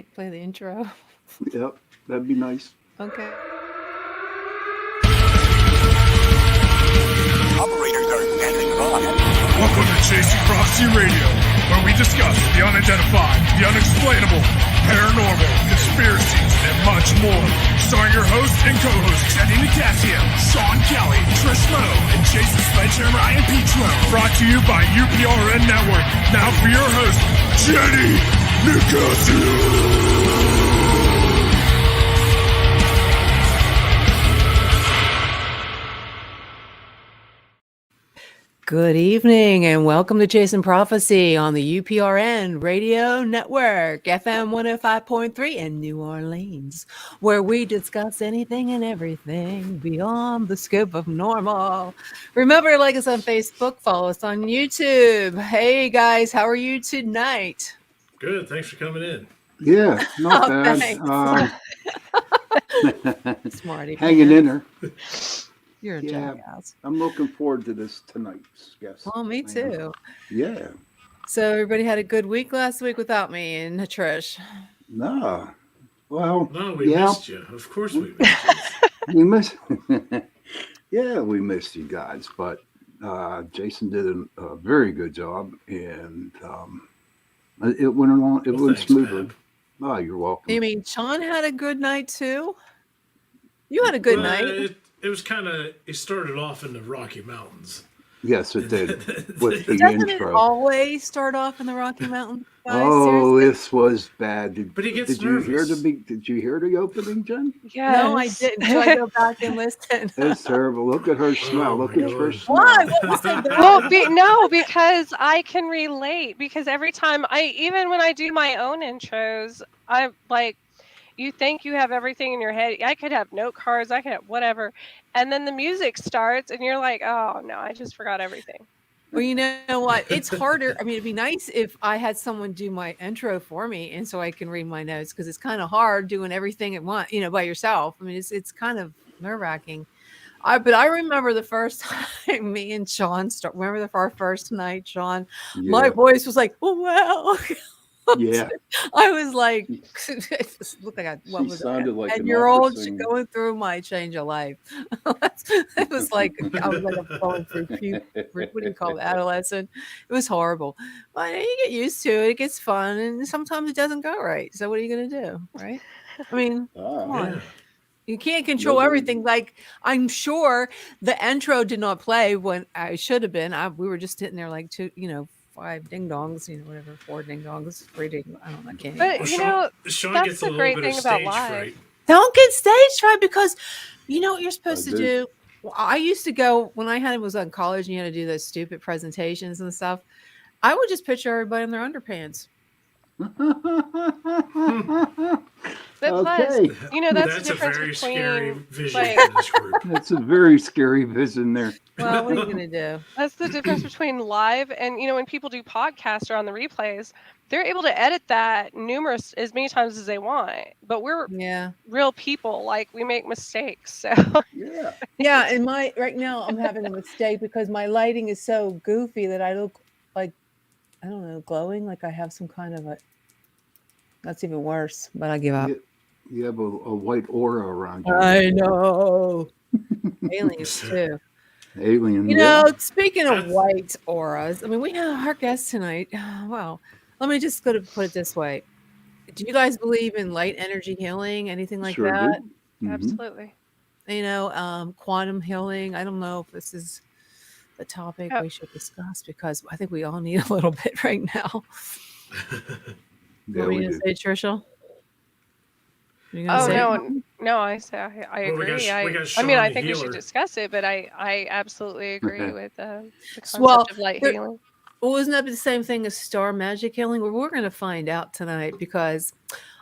Play the intro. Yep, that'd be nice. Okay. Operators are standing by. Welcome to Chasing Prophecy Radio, where we discuss the unidentified, the unexplainable, paranormal, conspiracies, and much more. Starring your hosts and co-hosts, Jenny Nicasio, Sean Kelly, Trish Lowe, and Jason Sledgehammer Ryan Petro. Brought to you by UPRN Network. Now for your host, Jenny Nicasio. Good evening and welcome to Chasing Prophecy on the UPRN Radio Network, FM 105.3 in New Orleans, where we discuss anything and everything beyond the scope of normal. Remember to like us on Facebook, follow us on YouTube. Hey guys, how are you tonight? Good, thanks for coming in. Yeah, not bad. Smarty. Hanging in there. You're a jackass. I'm looking forward to this tonight's guest. Oh, me too. Yeah. So everybody had a good week last week without me and Trish. No. Well, No, we missed you. Of course we missed you. we missed. Yeah, we missed you guys, but Jason did a very good job, and it went along. It went smoothly. Pep. Oh, you're welcome. You mean Sean had a good night too? You had a good night. It was kind of. It started off in the Rocky Mountains. Yes, it did. With the Doesn't intro. it always start off in the Rocky Mountains? Guys? Oh, Seriously? this was bad. But he gets did you hear nervous. Did you hear the opening, Jen? Yes. No, I didn't. So I go back and listen. It's terrible. Look at her smile. Oh, Look my at her God. smile. Why? What was it? No, because I can relate. Because every time even when I do my own intros, I'm like, you think you have everything in your head. I could have note cards. I could have whatever. And then the music starts and you're like, oh no, I just forgot everything. Well, you know what? It's harder. I mean, it'd be nice if I had someone do my intro for me, and so I can read my notes, because it's kind of hard doing everything at once, by yourself. I mean, it's kind of nerve-wracking. But I remember the first time me and Sean remember our first night, Sean. Yeah. My voice was like, oh well. Yeah. I was like, it looked like She sounded like an 10-year-old opera singer. going through my change of life. It was like I was like going through what do you call it, adolescent. It was horrible, but you get used to it. It gets fun, and sometimes it doesn't go right. So what are you gonna do, right? I mean, come on. Yeah. You can't control Nobody- everything. Like, I'm sure the intro did not play when I should have been. We were just sitting there like 5 ding dongs, whatever, 4 ding dongs, 3 ding. I don't know. I can't. But Well, Sean that's gets the a little great bit thing of about stage live. fright. Don't get stage fright, because you know what you're supposed I to do. do. Well, I used to go when I was in college and you had to do those stupid presentations and stuff. I would just picture everybody in their underpants. But Okay. plus, that's the That's a difference very between scary vision like- for this group. That's a very scary vision there. Well, what are you gonna do? that's the difference between live and when people do podcasts or on the replays, they're able to edit that as many times as they want. But we're Yeah, real people, like we make mistakes. So Yeah. yeah. And right now I'm having a mistake because my lighting is so goofy that I look like, I don't know, glowing, like I have some kind of a. That's even worse. But I give up. You have a white aura around you. I know. Aliens too. Alien. Speaking of white auras, I mean, we have our guest tonight. Well, let me just put it this way. Do you guys believe in light energy healing, anything like Sure that? do. Mhm. absolutely. Quantum healing. I don't know if this is the topic Oh. we should discuss, because I think we all need a little bit right now. Yeah, What were we you going do. to say, Tricia? You gonna Oh say no, something? no, I say I Well, we agree. got- we got I Sean mean, I the think we healer. should discuss it, but I absolutely agree with the concept Well, of light there- healing. Well, isn't that the same thing as star magic healing? Well, we're going to find out tonight, because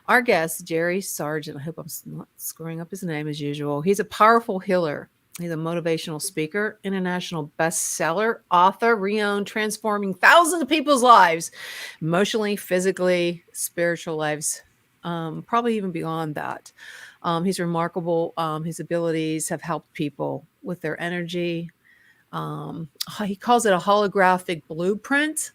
our guest, Jerry Sargeant, I hope I'm not screwing up his name as usual. He's a powerful healer. He's a motivational speaker, international bestseller, author, renowned, transforming thousands of people's lives, emotionally, physically, spiritual lives, probably even beyond that. He's remarkable. His abilities have helped people with their energy. He calls it a holographic blueprint.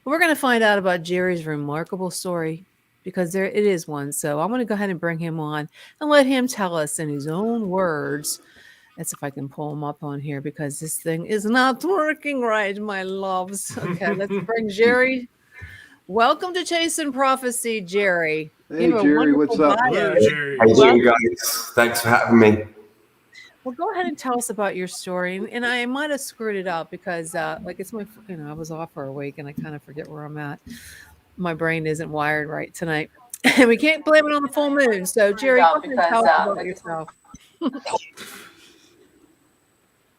We're going to find out about Jerry's remarkable story because it is one. So I'm going to go ahead and bring him on and let him tell us in his own words. Let's see if I can pull him up on here because this thing is not working right, my loves. Okay, let's bring Jerry. Welcome to Chasing Prophecy, Jerry. Hey, You have a Jerry, what's wonderful up? Hello, bio. Jerry. How you Well, doing, guys? Thanks for having me. well, go ahead and tell us about your story. And I might have screwed it up because, like, it's my, I was off for a week and I kind of forget where I'm at. My brain isn't wired right tonight. And we can't blame it on the full moon. So, Jerry, go ahead and tell us about yourself.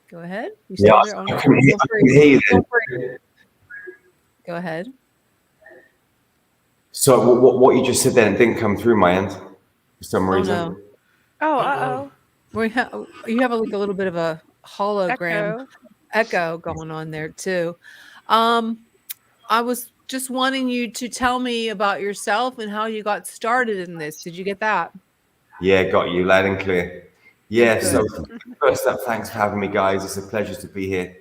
Go ahead. You Yeah, still there? I couldn't hear you then. Feel free. Go ahead. So what you just said then didn't come through my end for some reason. No. Oh, uh-oh. You have like a little bit of a hologram echo going on there too. I was just wanting you to tell me about yourself and how you got started in this. Did you get that? Yeah, got you loud and clear. Yeah, Good. so first up, thanks for having me, guys. It's a pleasure to be here.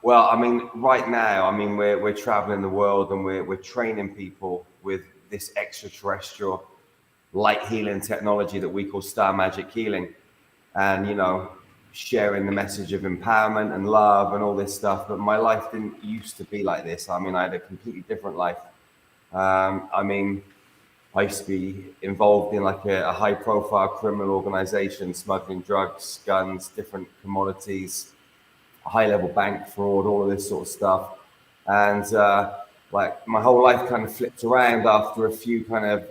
Well, I mean, right now, I mean, we're traveling the world and we're training people with this extraterrestrial light healing technology that we call star magic healing, and sharing the message of empowerment and love and all this stuff. But my life didn't used to be like this. I mean, I had a completely different life. I mean, I used to be involved in like a high profile criminal organization, smuggling drugs, guns, different commodities, high level bank fraud, all of this sort of stuff. And like my whole life kind of flipped around after a few kind of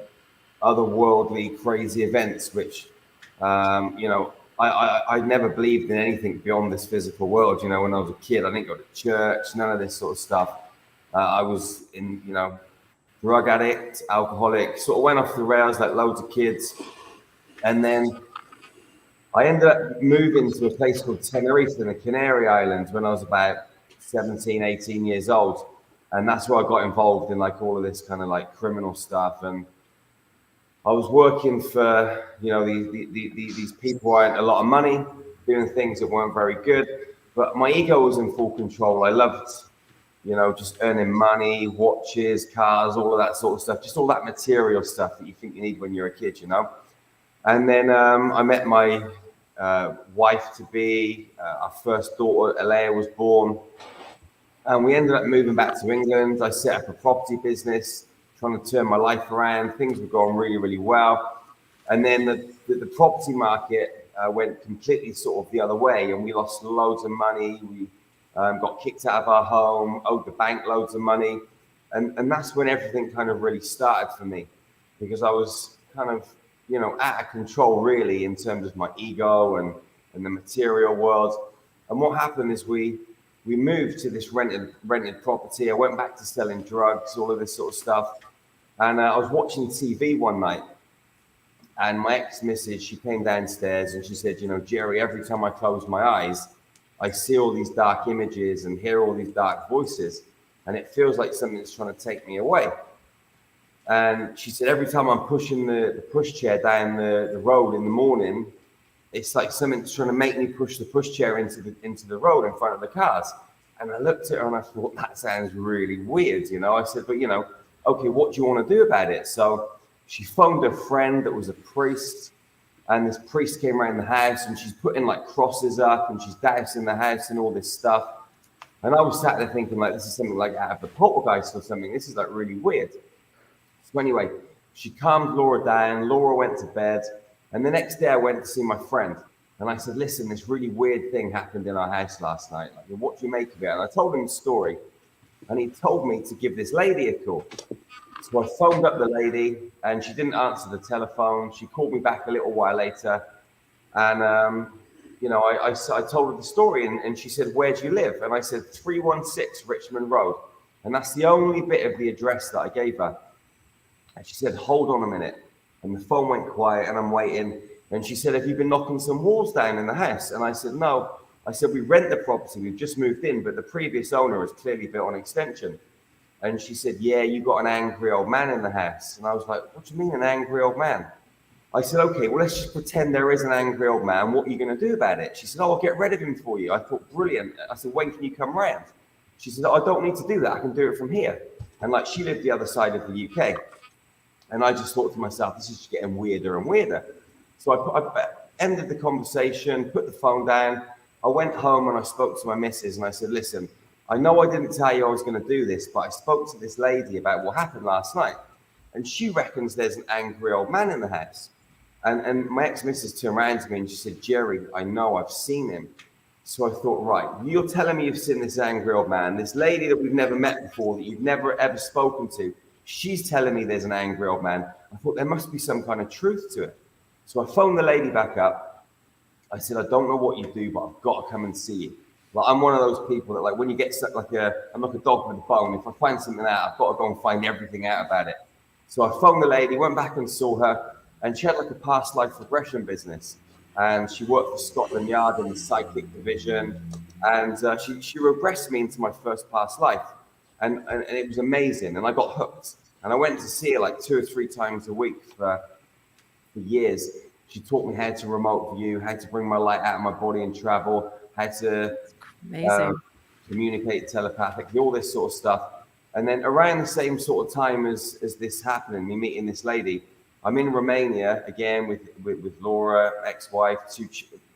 otherworldly crazy events, which, I never believed in anything beyond this physical world. When I was a kid, I didn't go to church, none of this sort of stuff. I was in, drug addict, alcoholic, sort of went off the rails like loads of kids. And then I ended up moving to a place called Tenerife in the Canary Islands when I was about 17, 18 years old. And that's where I got involved in like all of this kind of like criminal stuff. And I was working for, these people who earned a lot of money, doing things that weren't very good. But my ego was in full control. I loved, just earning money, watches, cars, all of that sort of stuff, just all that material stuff that you think you need when you're a kid, And then I met my wife to be, our first daughter, Alea, was born. And we ended up moving back to England. I set up a property business, trying to turn my life around. Things were going really, really well. And then the property market went completely sort of the other way, and we lost loads of money. We got kicked out of our home, owed the bank loads of money. And that's when everything kind of really started for me, because I was kind of, out of control really in terms of my ego and the material world. And what happened is we moved to this rented property. I went back to selling drugs, all of this sort of stuff. And I was watching TV one night, and my ex-missus, she came downstairs and she said, Jerry, every time I close my eyes, I see all these dark images and hear all these dark voices, and it feels like something's trying to take me away. And she said, every time I'm pushing the pushchair down the road in the morning, it's like something's trying to make me push the pushchair into the road in front of the cars. And I looked at her and I thought, that sounds really weird. I said, but okay, what do you want to do about it? So she phoned a friend that was a priest, and this priest came around the house and she's putting like crosses up and she's dousing the house and all this stuff. And I was sat there thinking like, this is something like out of the poltergeist or something. This is like really weird. So anyway, she calmed Laura down. Laura went to bed. And the next day I went to see my friend. And I said, listen, this really weird thing happened in our house last night. Like, what do you make of it? And I told him the story. And he told me to give this lady a call. So I phoned up the lady and she didn't answer the telephone. She called me back a little while later. And, I told her the story and she said, where do you live? And I said, 316 Richmond Road. And that's the only bit of the address that I gave her. And she said, hold on a minute. And the phone went quiet and I'm waiting. And she said, have you been knocking some walls down in the house? And I said, no. I said, we rent the property. We've just moved in, but the previous owner has clearly built an extension. And she said, yeah, you got an angry old man in the house. And I was like, what do you mean an angry old man? I said, okay, well, let's just pretend there is an angry old man. What are you going to do about it? She said, oh, I'll get rid of him for you. I thought, brilliant. I said, when can you come round? She said, oh, I don't need to do that. I can do it from here. And like, she lived the other side of the UK. And I just thought to myself, this is just getting weirder and weirder. So I ended the conversation, put the phone down. I went home and I spoke to my missus and I said, listen, I know I didn't tell you I was going to do this, but I spoke to this lady about what happened last night. And she reckons there's an angry old man in the house. And my ex-missus turned around to me and she said, Jerry, I know, I've seen him. So I thought, right, you're telling me you've seen this angry old man, this lady that we've never met before, that you've never ever spoken to. She's telling me there's an angry old man. I thought there must be some kind of truth to it. So I phoned the lady back up. I said, I don't know what you do, but I've got to come and see you. Like, I'm one of those people that, like, when you get stuck, I'm like a dog with a bone. If I find something out, I've got to go and find everything out about it. So I phoned the lady, went back and saw her, and she had like a past life regression business. And she worked for Scotland Yard in the psychic division. And she regressed me into my first past life. And it was amazing. And I got hooked. And I went to see her like 2 or 3 times a week for years. She taught me how to remote view, how to bring my light out of my body and travel, how to communicate telepathically, all this sort of stuff. And then around the same sort of time as this happening, me meeting this lady, I'm in Romania again with Laura, ex-wife,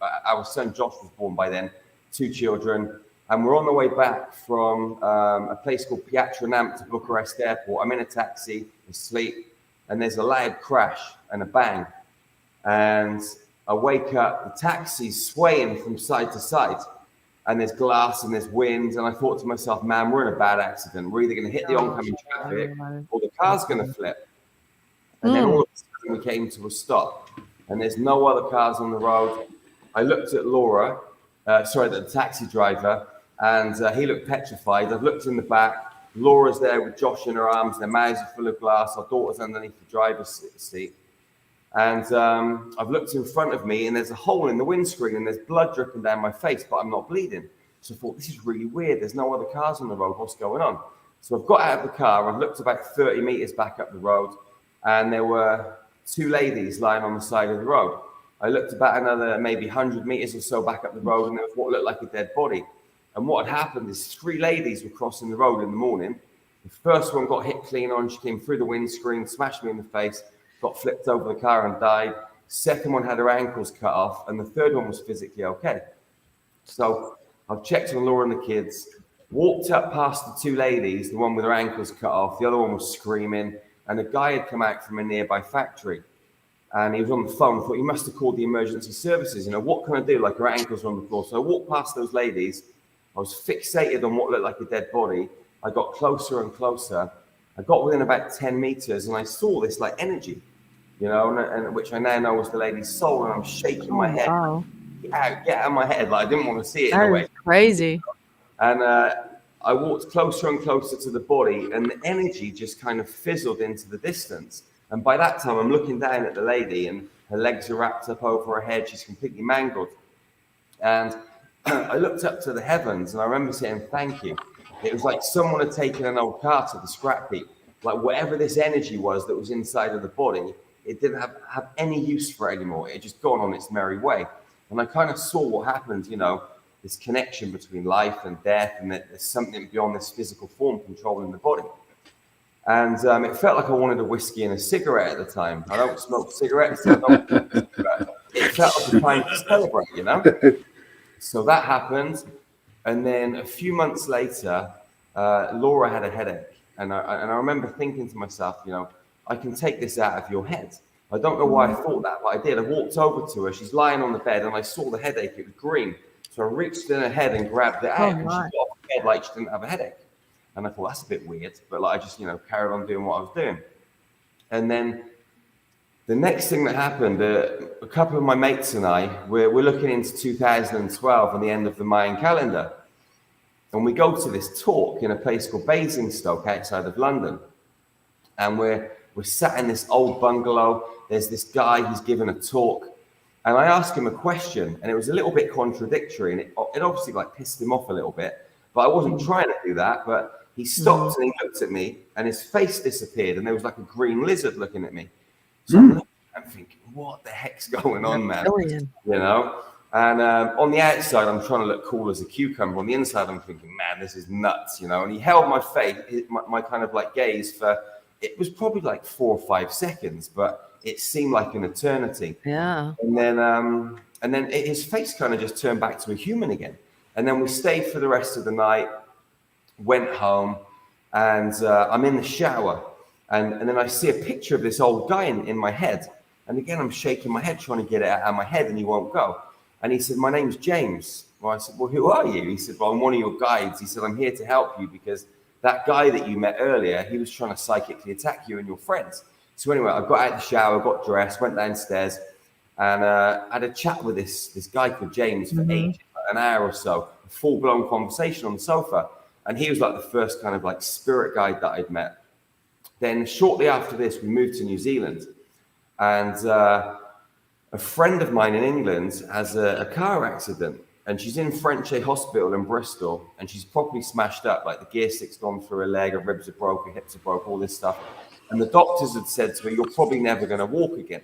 our son Josh was born by then, 2 children. And we're on the way back from a place called Piatra Neamț to Bucharest Airport. I'm in a taxi, asleep, and there's a loud crash and a bang. And I wake up, the taxi's swaying from side to side. And there's glass and there's wind. And I thought to myself, man, we're in a bad accident. We're either going to hit the oncoming traffic or the car's going to flip. And then all of a sudden we came to a stop. And there's no other cars on the road. I looked at Laura, the taxi driver, and he looked petrified. I've looked in the back. Laura's there with Josh in her arms. Their mouths are full of glass. Our daughter's underneath the driver's seat. And I've looked in front of me and there's a hole in the windscreen and there's blood dripping down my face, but I'm not bleeding. So I thought, this is really weird. There's no other cars on the road. What's going on? So I've got out of the car. I've looked about 30 meters back up the road and there were 2 ladies lying on the side of the road. I looked about another maybe 100 meters or so back up the road and there was what looked like a dead body. And what had happened is 3 ladies were crossing the road in the morning. The first one got hit clean on. She came through the windscreen, smashed me in the face, got flipped over the car and died. Second one had her ankles cut off, and the third one was physically okay. So I've checked on Laura and the kids, walked up past the 2 ladies, the one with her ankles cut off, the other one was screaming, and a guy had come out from a nearby factory. And he was on the phone. I thought, he must have called the emergency services. You know, what can I do? Like, her ankles are on the floor. So I walked past those ladies. I was fixated on what looked like a dead body. I got closer and closer. I got within about 10 meters, and I saw this, like, energy. You know, and which I now know was the lady's soul, and I'm shaking my head. Wow. Get out of my head. Like, I didn't want to see it. That is crazy. And I walked closer and closer to the body, and the energy just kind of fizzled into the distance. And by that time, I'm looking down at the lady, and her legs are wrapped up over her head. She's completely mangled. And I looked up to the heavens, and I remember saying, thank you. It was like someone had taken an old car to the scrap heap. Like, whatever this energy was that was inside of the body, it didn't have any use for it anymore. It had just gone on its merry way. And I kind of saw what happened, you know, this connection between life and death, and that there's something beyond this physical form controlling the body. And it felt like I wanted a whiskey and a cigarette at the time. I don't smoke cigarettes. So I don't smoke cigarettes. It felt like a time to celebrate, you know? So that happened. And then a few months later, Laura had a headache. And I remember thinking to myself, you know, I can take this out of your head. I don't know why I thought that, but I did. I walked over to her. She's lying on the bed, and I saw the headache. It was green. So I reached in her head and grabbed it out, and she got off the bed like she didn't have a headache. And I thought, that's a bit weird. But like, I just, you know, carried on doing what I was doing. And then the next thing that happened, a couple of my mates and I, we're looking into 2012 and the end of the Mayan calendar. And we go to this talk in a place called Basingstoke outside of London. And we're sat in this old bungalow. There's this guy who's giving a talk. And I asked him a question, and it was a little bit contradictory. And it obviously like pissed him off a little bit. But I wasn't trying to do that. But he stopped and he looked at me, and his face disappeared. And there was like a green lizard looking at me. So I'm thinking, what the heck's going on, man? You know? And on the outside, I'm trying to look cool as a cucumber. On the inside, I'm thinking, man, this is nuts, you know? And he held my face, my kind of like gaze for it was probably like 4 or 5 seconds, but it seemed like an eternity. Yeah. And then his face kind of just turned back to a human again. And then we stayed for the rest of the night, went home, and I'm in the shower. And then I see a picture of this old guy in my head. And again, I'm shaking my head, trying to get it out of my head, and he won't go. And he said, my name's James. Well, I said, well, who are you? He said, well, I'm one of your guides. He said, I'm here to help you because that guy that you met earlier, he was trying to psychically attack you and your friends. So anyway, I got out of the shower, got dressed, went downstairs, and had a chat with this guy called James for ages, an hour or so, a full-blown conversation on the sofa. And he was like the first kind of like spirit guide that I'd met. Then shortly after this, we moved to New Zealand. And a friend of mine in England has a car accident. And she's in Frenchay Hospital in Bristol. And she's properly smashed up. Like the gear stick's gone through her leg, her ribs are broke, her hips are broke, all this stuff. And the doctors had said to her, you're probably never going to walk again.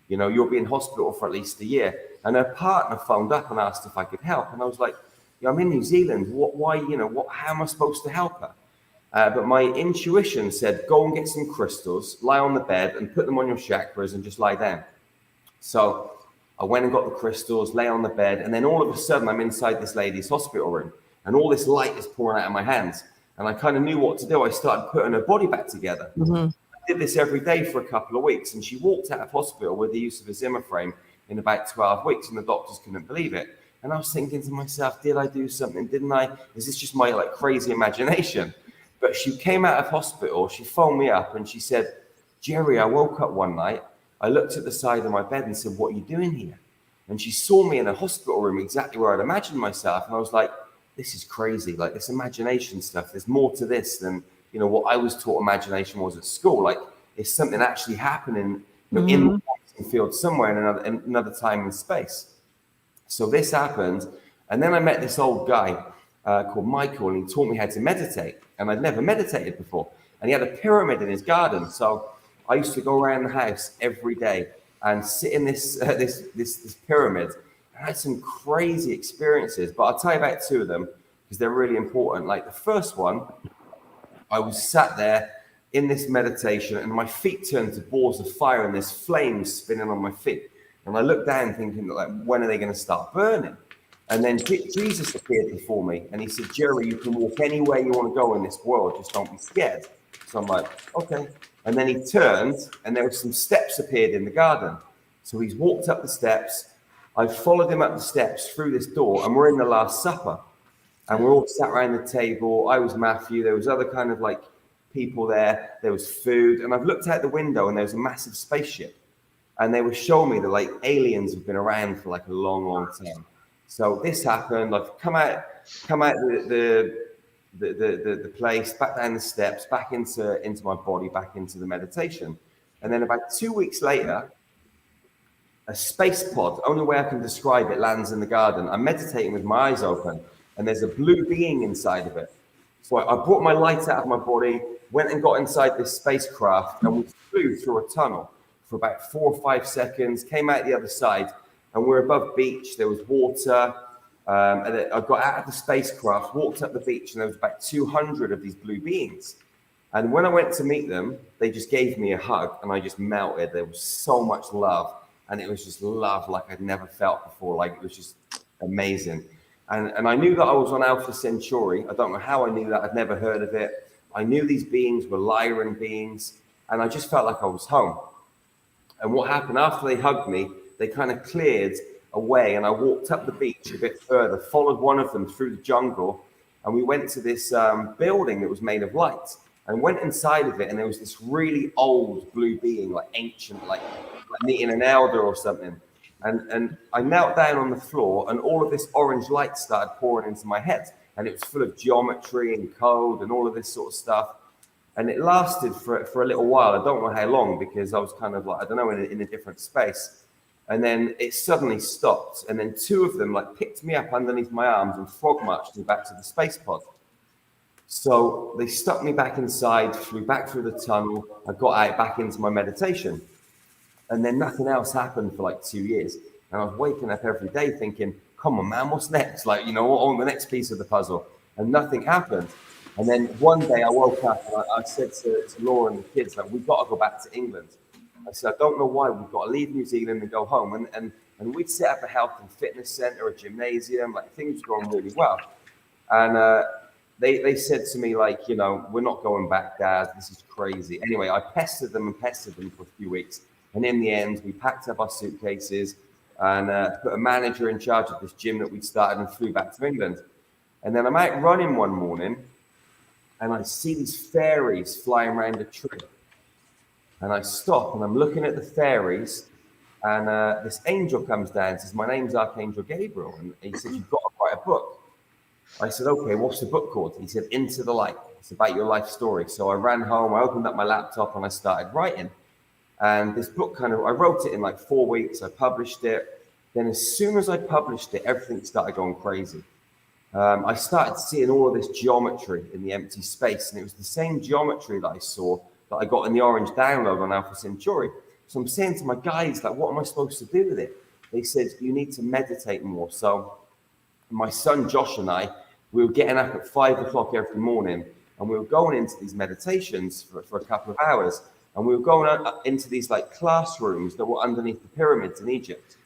You know, you'll be in hospital for at least a year. And her partner phoned up and asked if I could help. And I was like, yeah, I'm in New Zealand. How am I supposed to help her? But my intuition said, go and get some crystals, lie on the bed and put them on your chakras and just lie down. So I went and got the crystals, lay on the bed. And then all of a sudden I'm inside this lady's hospital room and all this light is pouring out of my hands. And I kind of knew what to do. I started putting her body back together. I did this every day for a couple of weeks. And she walked out of hospital with the use of a Zimmer frame in about 12 weeks. And the doctors couldn't believe it. And I was thinking to myself, did I do something? Didn't I? Is this just my like crazy imagination? But she came out of hospital, she phoned me up and she said, Jerry, I woke up one night, I looked at the side of my bed and said, what are you doing here? And she saw me in a hospital room exactly where I'd imagined myself. And I was like, this is crazy, like this imagination stuff. There's more to this than, you know, what I was taught imagination was at school. Like it's something actually happening in the quantum field somewhere in another time and space. So this happened. And then I met this old guy called Michael, and he taught me how to meditate. And I'd never meditated before. And he had a pyramid in his garden. So I used to go around the house every day and sit in this pyramid. And I had some crazy experiences, but I'll tell you about 2 of them because they're really important. Like the first one, I was sat there in this meditation and my feet turned to balls of fire and there's flames spinning on my feet. And I looked down thinking, like, when are they going to start burning? And then Jesus appeared before me and he said, Jerry, you can walk anywhere you want to go in this world, just don't be scared. So I'm like, okay. And then he turned and there were some steps appeared in the garden. So he's walked up the steps. I followed him up the steps through this door and we're in the Last Supper. And we're all sat around the table. I was Matthew. There was other kind of like people there. There was food. And I've looked out the window and there was a massive spaceship. And they were showing me that like aliens have been around for like a long, long time. So this happened. I've come out the place, back down the steps, back into my body, back into the meditation. And then about 2 weeks later, a space pod, only way I can describe it, lands in the garden. I'm meditating with my eyes open, and there's a blue being inside of it. So I brought my light out of my body, went and got inside this spacecraft, and we flew through a tunnel for about 4 or 5 seconds, came out the other side, and we're above beach. There was water. And I got out of the spacecraft, walked up the beach, and there was about 200 of these blue beings. And when I went to meet them, they just gave me a hug, and I just melted. There was so much love, and it was just love like I'd never felt before. Like it was just amazing. And I knew that I was on Alpha Centauri. I don't know how I knew that. I'd never heard of it. I knew these beings were Lyran beings, and I just felt like I was home. And what happened after they hugged me, they kind of cleared away, and I walked up the beach a bit further, followed one of them through the jungle, and we went to this building that was made of light, and went inside of it, and there was this really old blue being, like ancient, like meeting an elder or something. And I knelt down on the floor, and all of this orange light started pouring into my head, and it was full of geometry and code and all of this sort of stuff. And it lasted for a little while. I don't know how long, because I was kind of like, I don't know, in a different space. And then it suddenly stopped. And then 2 of them like picked me up underneath my arms and frog marched me back to the space pod. So they stuck me back inside, flew back through the tunnel. I got out back into my meditation. And then nothing else happened for like 2 years. And I was waking up every day thinking, come on, man, what's next? Like, you know, what on the next piece of the puzzle? And nothing happened. And then one day I woke up and I said to Laura and the kids, like, we've got to go back to England. I said, I don't know why, we've got to leave New Zealand and go home. And we'd set up a health and fitness center, a gymnasium, like things were going really well. And they said to me, like, you know, we're not going back, Dad, this is crazy. Anyway, I pestered them for a few weeks. And in the end, we packed up our suitcases and put a manager in charge of this gym that we'd started and flew back to England. And then I'm out running one morning and I see these fairies flying around a tree. And I stop and I'm looking at the fairies, and this angel comes down and says, my name's Archangel Gabriel. And he said, you've got to write a book. I said, okay, what's the book called? He said, Into the Light. It's about your life story. So I ran home, I opened up my laptop and I started writing. And this book I wrote it in like 4 weeks. I published it. Then as soon as I published it, everything started going crazy. I started seeing all of this geometry in the empty space. And it was the same geometry that I saw that I got in the orange download on Alpha Centauri. So I'm saying to my guys, like, what am I supposed to do with it? They said, you need to meditate more. So my son Josh and I, we were getting up at 5 o'clock every morning, and we were going into these meditations for a couple of hours. And we were going into these like classrooms that were underneath the pyramids in Egypt.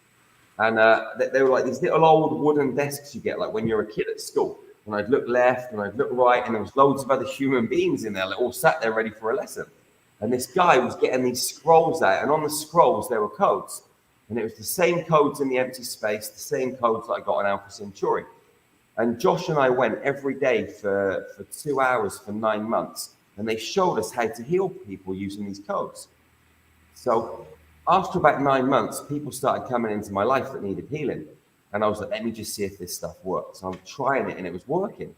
And they were like these little old wooden desks you get like when you're a kid at school. And I'd look left and I'd look right, and there was loads of other human beings in there, like, all sat there ready for a lesson. And this guy was getting these scrolls out, and on the scrolls there were codes. And it was the same codes in the empty space, the same codes that I got on Alpha Centauri. And Josh and I went every day for 2 hours for 9 months. And they showed us how to heal people using these codes. So after about 9 months, people started coming into my life that needed healing. And I was like, let me just see if this stuff works. So I'm trying it and it was working.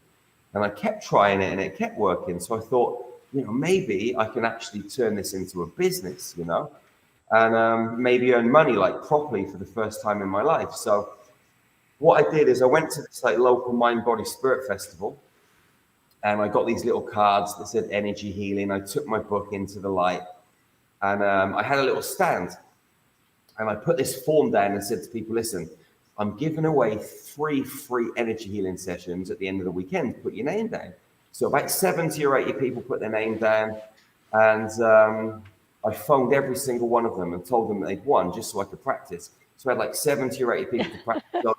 And I kept trying it and it kept working. So I thought, you know, maybe I can actually turn this into a business, you know, and maybe earn money like properly for the first time in my life. So what I did is I went to this like local mind, body, spirit festival. And I got these little cards that said energy healing. I took my book Into the Light, and I had a little stand. And I put this form down and said to people, listen, I'm giving away 3 free energy healing sessions at the end of the weekend. Put your name down. So about 70 or 80 people put their name down. And I phoned every single one of them and told them that they'd won just so I could practice. So I had like 70 or 80 people to practice on.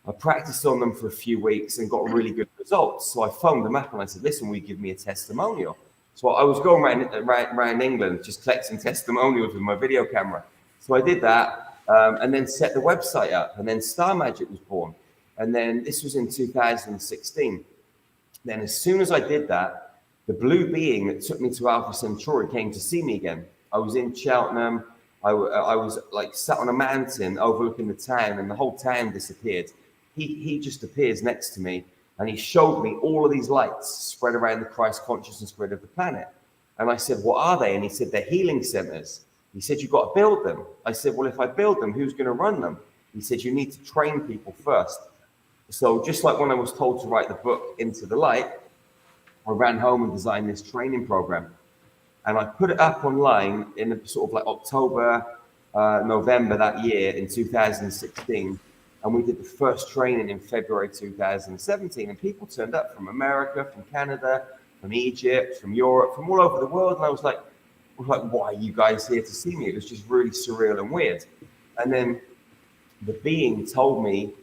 I practiced on them for a few weeks and got really good results. So I phoned them up and I said, listen, will you give me a testimonial? So I was going around England just collecting testimonials with my video camera. So I did that and then set the website up, and then Star Magic was born. And then this was in 2016. Then as soon as I did that, the blue being that took me to Alpha Centauri came to see me again. I was in Cheltenham. I was like sat on a mountain overlooking the town, and the whole town disappeared. He just appears next to me, and he showed me all of these lights spread around the Christ consciousness grid of the planet. And I said, what are they? And he said, they're healing centers. He said, you've got to build them. I said, well, if I build them, who's going to run them? He said, you need to train people first. So just like when I was told to write the book Into the Light, I ran home and designed this training program. And I put it up online in sort of like October, November that year in 2016. And we did the first training in February 2017. And people turned up from America, from Canada, from Egypt, from Europe, from all over the world. And I was like, why are you guys here to see me? It was just really surreal and weird. And then the being told me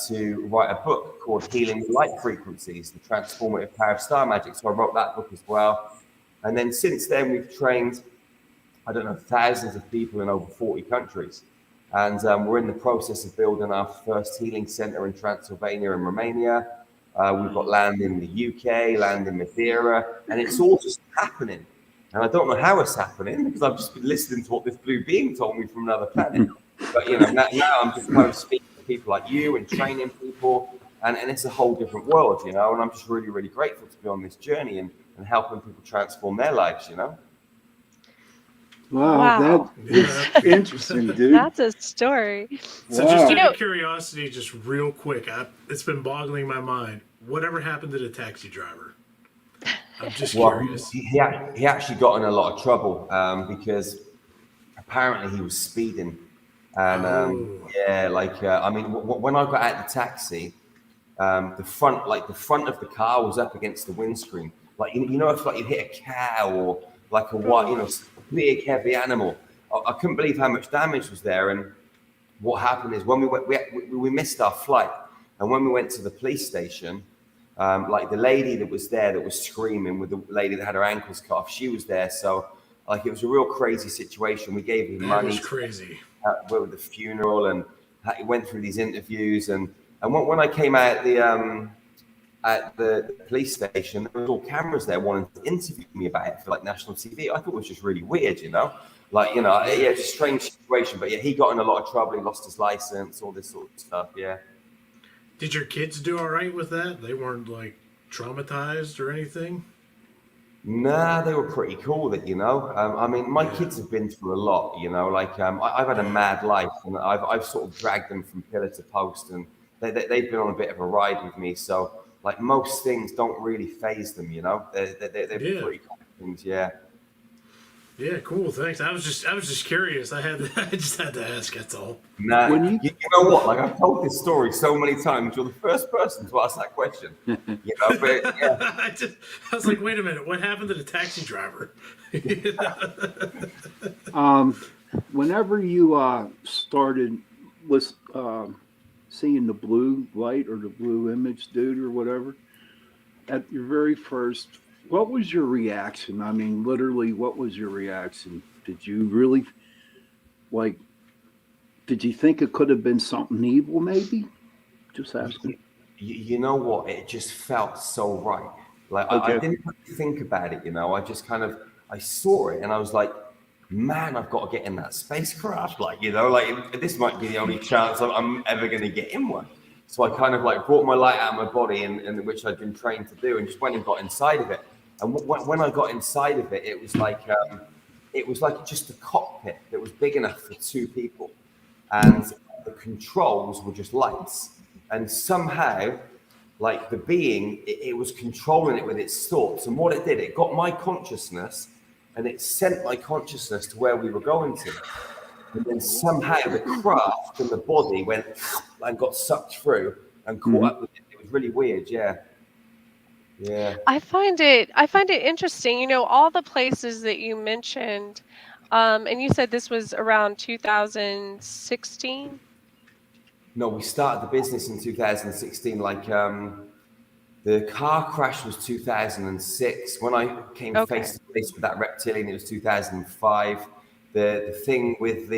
to write a book called Healing Light Frequencies, the Transformative Power of Star Magic. So I wrote that book as well. And then since then, we've trained, I don't know, thousands of people in over 40 countries. And we're in the process of building our first healing center in Transylvania and Romania. We've got land in the UK, land in Madeira, and it's all just happening. And I don't know how it's happening because I've just been listening to what this blue being told me from another planet. But, you know, now I'm just kind of speaking to people like you and training people, and it's a whole different world, you know, and I'm just really, really grateful to be on this journey and helping people transform their lives, you know. Wow. That is interesting, dude. That's a story. So just out of curiosity, just real quick, it's been boggling my mind. Whatever happened to the taxi driver? I'm just curious. He actually got in a lot of trouble because apparently he was speeding. And I mean, when I got out of the taxi, the front of the car was up against the windscreen. Like, you know, if like you hit a cow or like a what, you know, big heavy animal. I couldn't believe how much damage was there. And what happened is when we missed our flight, and when we went to the police station, like the lady that was there that was screaming with the lady that had her ankles cut off, she was there. So like it was a real crazy situation. We gave her money. That was crazy. With the funeral, and went through these interviews, and when I came out at the police station, there was all cameras there wanting to interview me about it for like national TV. I thought it was just really weird, you know, like, you know, yeah, it's a strange situation. But yeah, he got in a lot of trouble. He lost his license, all this sort of stuff. Yeah. Did your kids do all right with that? They weren't like traumatized or anything? Nah, they were pretty cool. That, you know, I mean, my kids have been through a lot. You know, like I've had a mad life, and I've sort of dragged them from pillar to post, and they've been on a bit of a ride with me. So like most things don't really faze them. You know, they're pretty cool things. Yeah. Yeah, cool. Thanks. I was just curious. I just had to ask. That's all. Nah, you know what? Like, I've told this story so many times. You're the first person to ask that question. You know, but yeah. I was like, wait a minute. What happened to the taxi driver? Whenever you started with seeing the blue light or the blue image dude or whatever, at your very first, what was your reaction? I mean, literally, what was your reaction? Did you really, like, did you think it could have been something evil, maybe? Just asking. You know what? It just felt so right. Like, Okay. I didn't really think about it, you know? I just kind of, I saw it and I was like, man, I've got to get in that spacecraft. Like, you know, like, this might be the only chance I'm ever going to get in one. So I kind of like brought my light out of my body, and which I'd been trained to do, and just went and got inside of it. And when I got inside of it, it was like just a cockpit that was big enough for two people, and the controls were just lights. And somehow, like the being, it was controlling it with its thoughts. And what it did, it got my consciousness, and it sent my consciousness to where we were going to. And then somehow the craft and the body went and got sucked through and caught up with it. It was really weird, yeah. Yeah. I find it interesting, you know, all the places that you mentioned, and you said this was around 2016. No, we started the business in 2016. Like the car crash was 2006. When I came face to face with that reptilian, it was 2005. The thing with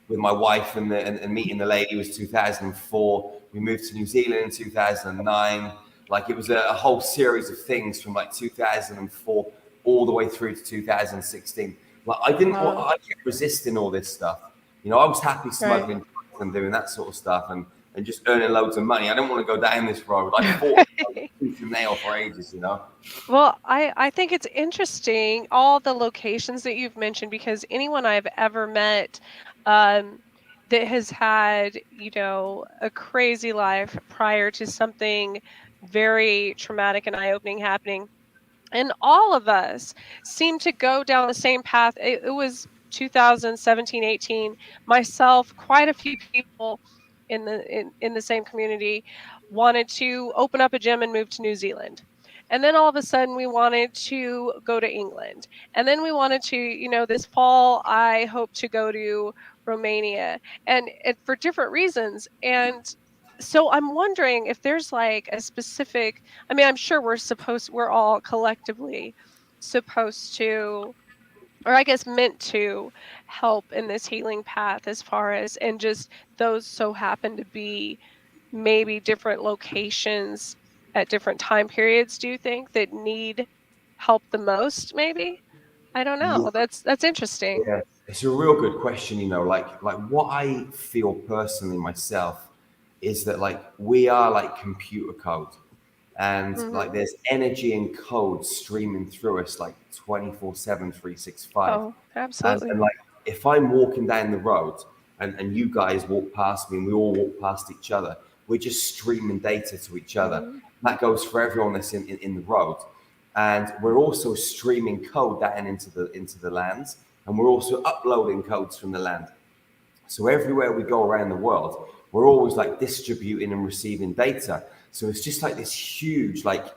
with my wife and meeting the lady was 2004. We moved to New Zealand in 2009. Like, it was a whole series of things from like 2004 all the way through to 2016. Like, I kept resisting all this stuff. You know, I was happy smuggling drugs and doing that sort of stuff, and just earning loads of money. I don't want to go down this road. I fought tooth and nail for ages, you know. Well, I think it's interesting, all the locations that you've mentioned, because anyone I've ever met that has had, you know, a crazy life prior to something very traumatic and eye-opening happening, and all of us seem to go down the same path. It was 2017, 18, myself, quite a few people in the same community wanted to open up a gym and move to New Zealand. And then all of a sudden we wanted to go to England. And then we wanted to, you know, this fall, I hope to go to Romania, and for different reasons. And so I'm wondering if there's like a specific, I mean, I'm sure we're all collectively supposed to, or I guess meant to, help in this healing path, as far as, and just those so happen to be maybe different locations at different time periods, do you think, that need help the most? Maybe, I don't know. Yeah. That's interesting. Yeah, it's a real good question. You know, like what I feel personally myself is that like we are like computer code, and like there's energy and code streaming through us like 24/7, 365. Oh, absolutely. And like if I'm walking down the road and you guys walk past me and we all walk past each other, we're just streaming data to each other. That goes for everyone that's in the road. And we're also streaming code down into the lands, and we're also uploading codes from the land. So everywhere we go around the world, we're always like distributing and receiving data. So it's just like this huge, like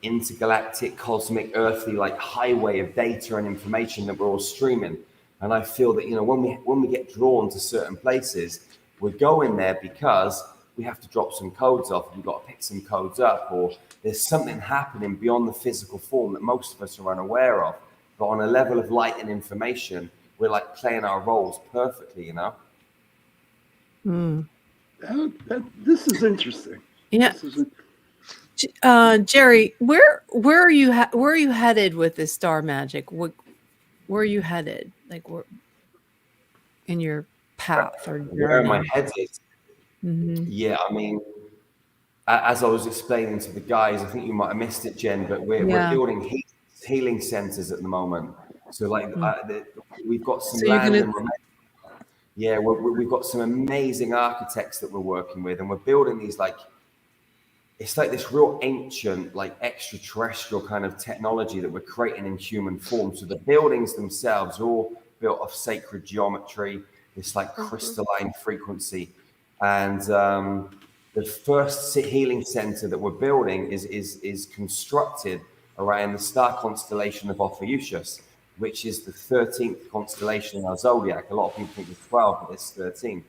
intergalactic, cosmic, earthly, like highway of data and information that we're all streaming. And I feel that, you know, when we get drawn to certain places, we're going there because we have to drop some codes off. We've got to pick some codes up, or there's something happening beyond the physical form that most of us are unaware of. But on a level of light and information, we're like playing our roles perfectly, you know? This is interesting. Yeah. This is Jerry, where are you where are you headed with this star magic? Where are you headed? Like, where in your path or Where my journey? head is. Mhm. Yeah, I mean, as I was explaining to the guys, I think you might have missed it, Jen, but we're Yeah. building healing centers at the moment. So like we've got some So you're land gonna and yeah, we've got some amazing architects that we're working with, and we're building these like, it's like this real ancient, like extraterrestrial kind of technology that we're creating in human form. So the buildings themselves are all built off sacred geometry, this like crystalline frequency. And the first healing center that we're building is constructed around the star constellation of Ophiuchus, which is the 13th constellation in our zodiac. A lot of people think it's 12, but it's 13.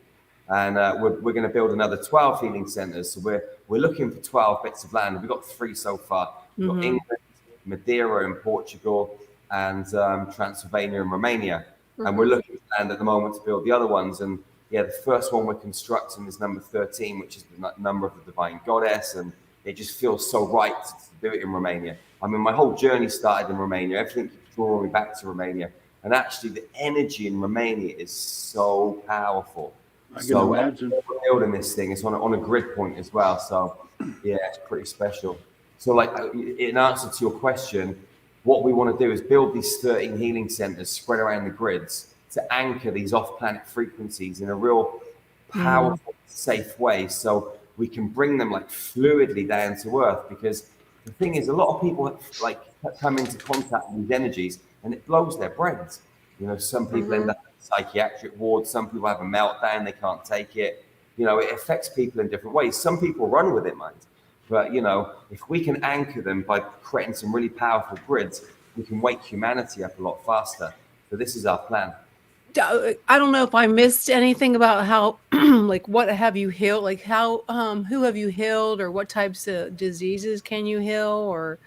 And we're going to build another 12 healing centers. So we're looking for 12 bits of land. We've got 3 so far. We've got England, Madeira in Portugal, and Transylvania and Romania. And we're looking for land at the moment to build the other ones. And yeah, the first one we're constructing is number 13, which is the number of the divine goddess. And it just feels so right to do it in Romania. I mean, my whole journey started in Romania. Everything keeps drawing me back to Romania. And actually, the energy in Romania is so powerful. I can So imagine. we're building this thing. It's on a grid point as well. So yeah, it's pretty special. So like in answer to your question, what we want to do is build these 13 healing centers spread around the grids to anchor these off-planet frequencies in a real powerful, safe way. So we can bring them like fluidly down to Earth. Because the thing is, a lot of people like come into contact with these energies and it blows their brains. You know, some people end up in psychiatric wards. Some people have a meltdown. They can't take it. You know, it affects people in different ways. Some people run with it, mind. But, you know, if we can anchor them by creating some really powerful grids, we can wake humanity up a lot faster. So this is our plan. I don't know if I missed anything about how, like, what have you healed? Like, how, who have you healed, or what types of diseases can you heal, or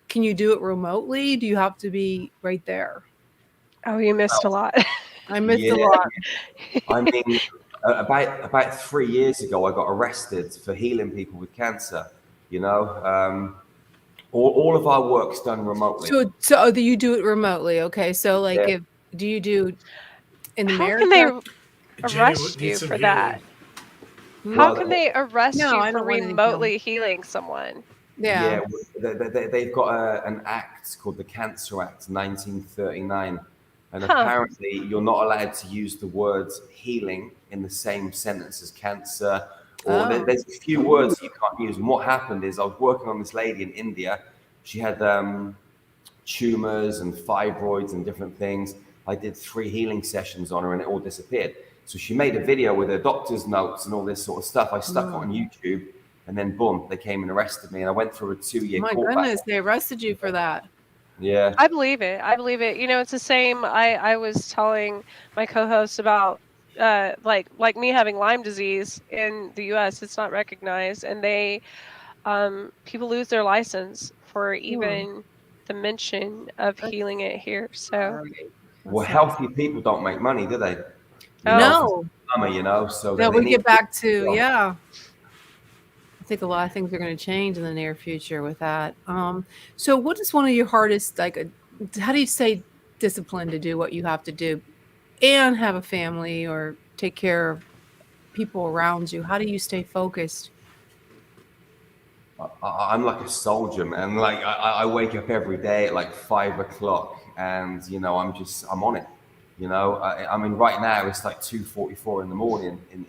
can you do it remotely? Do you have to be right there? Oh, you missed a lot. I missed a lot. I mean, about 3 years ago, I got arrested for healing people with cancer. You know, all of our work's done remotely. So do you do it remotely? Okay, so like, Yeah. do you do in How America? can they Jenny arrest needs you some for healing. that? Well, How can they arrest No, I you for don't want anything remotely healing someone? Yeah. They've got an act called the Cancer Act, 1939. And Huh. apparently you're not allowed to use the words healing in the same sentence as cancer. Or Oh. there's a few words that you can't use. And what happened is I was working on this lady in India. She had tumors and fibroids and different things. I did 3 healing sessions on her and it all disappeared. So she made a video with her doctor's notes and all this sort of stuff. I stuck it on YouTube, and then boom, they came and arrested me. And I went through a 2-year My court goodness, battle. they arrested you for that. Yeah. I believe it. I believe it. You know, it's the same. I was telling my co-host about like me having Lyme disease in the U.S. It's not recognized, and they people lose their license for even the mention of healing it here. So Well, healthy people don't make money, do they? No. You know, so No, they we need get back to, to- yeah. I think a lot of things are going to change in the near future with that. So what is one of your hardest, like, how do you stay disciplined to do what you have to do and have a family or take care of people around you? How do you stay focused? I'm like a soldier, man. Like I wake up every day at like 5 o'clock, and you know I'm on it. You know, I mean right now it's like 2:44 in the morning in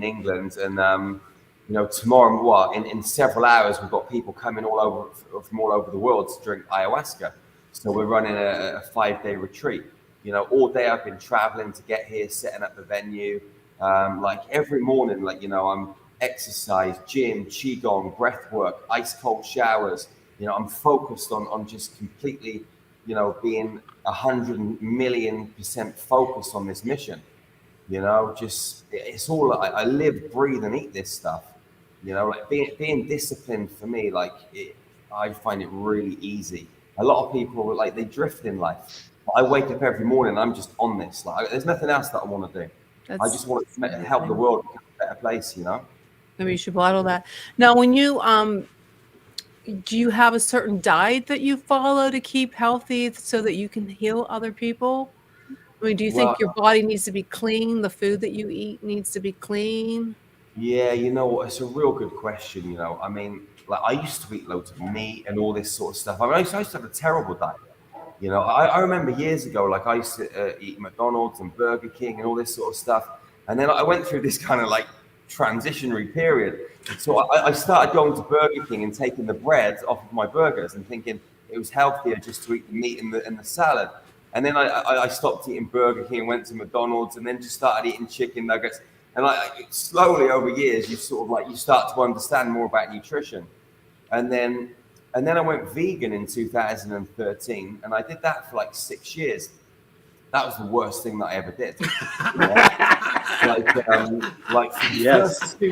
England, and you know tomorrow in several hours we've got people coming from all over the world to drink ayahuasca. So we're running a 5-day retreat. You know, all day I've been traveling to get here, setting up the venue. Like every morning, like you know I'm exercise, gym, qigong, breath work, ice cold showers. You know, I'm focused on just completely, you know, being 100,000,000% focused on this mission. You know, just it's all I live, breathe, and eat this stuff. You know, like being disciplined for me, like I find it really easy. A lot of people like they drift in life. I wake up every morning, I'm just on this. Like, there's nothing else that I want to do. I That's just want to help the world become a better place. You know. maybe you should bottle that. Now, when you do you have a certain diet that you follow to keep healthy so that you can heal other people? I mean, do you Well, think your body needs to be clean? The food that you eat needs to be clean? yeah, you know what? It's a real good question. You know, I mean, like I used to eat loads of meat and all this sort of stuff. I mean, I used to have a terrible diet. You know, I remember years ago, like I used to eat McDonald's and Burger King and all this sort of stuff. And then I went through this kind of like transitionary period. So I started going to Burger King and taking the bread off of my burgers and thinking it was healthier just to eat the meat and the salad. And then I stopped eating Burger King and went to McDonald's and then just started eating chicken nuggets. And like slowly over years, you sort of like you start to understand more about nutrition. And then I went vegan in 2013, and I did that for like 6 years. That was the worst thing that I ever did. Like for the Yes. first 2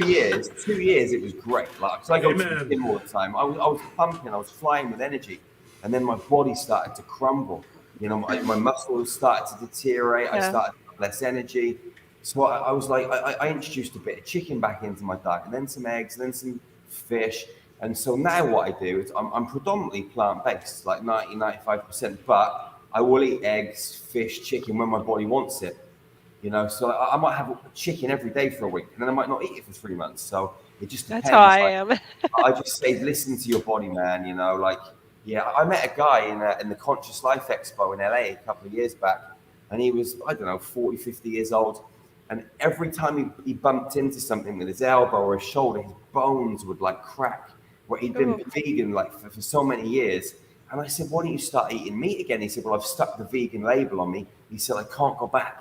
years, it was great. Like, so I go to the Amen. gym all the time. I was pumping, I was flying with energy, and then my body started to crumble. You know, my muscles started to deteriorate. I Yeah. started to have less energy. So I was like, I introduced a bit of chicken back into my diet, and then some eggs, and then some fish. And so now what I do is I'm predominantly plant-based, like 90-95%, but I will eat eggs, fish, chicken when my body wants it. You know, so I might have chicken every day for a week, and then I might not eat it for 3 months. So it just depends. That's how I Like, am. I just say, listen to your body, man. You know, like, yeah, I met a guy in the Conscious Life Expo in LA a couple of years back, and he was, I don't know, 40, 50 years old. And every time he bumped into something with his elbow or his shoulder, his bones would like crack. Where he'd been Ooh. vegan like for so many years. And I said, why don't you start eating meat again? He said, well, I've stuck the vegan label on me. He said, I can't go back.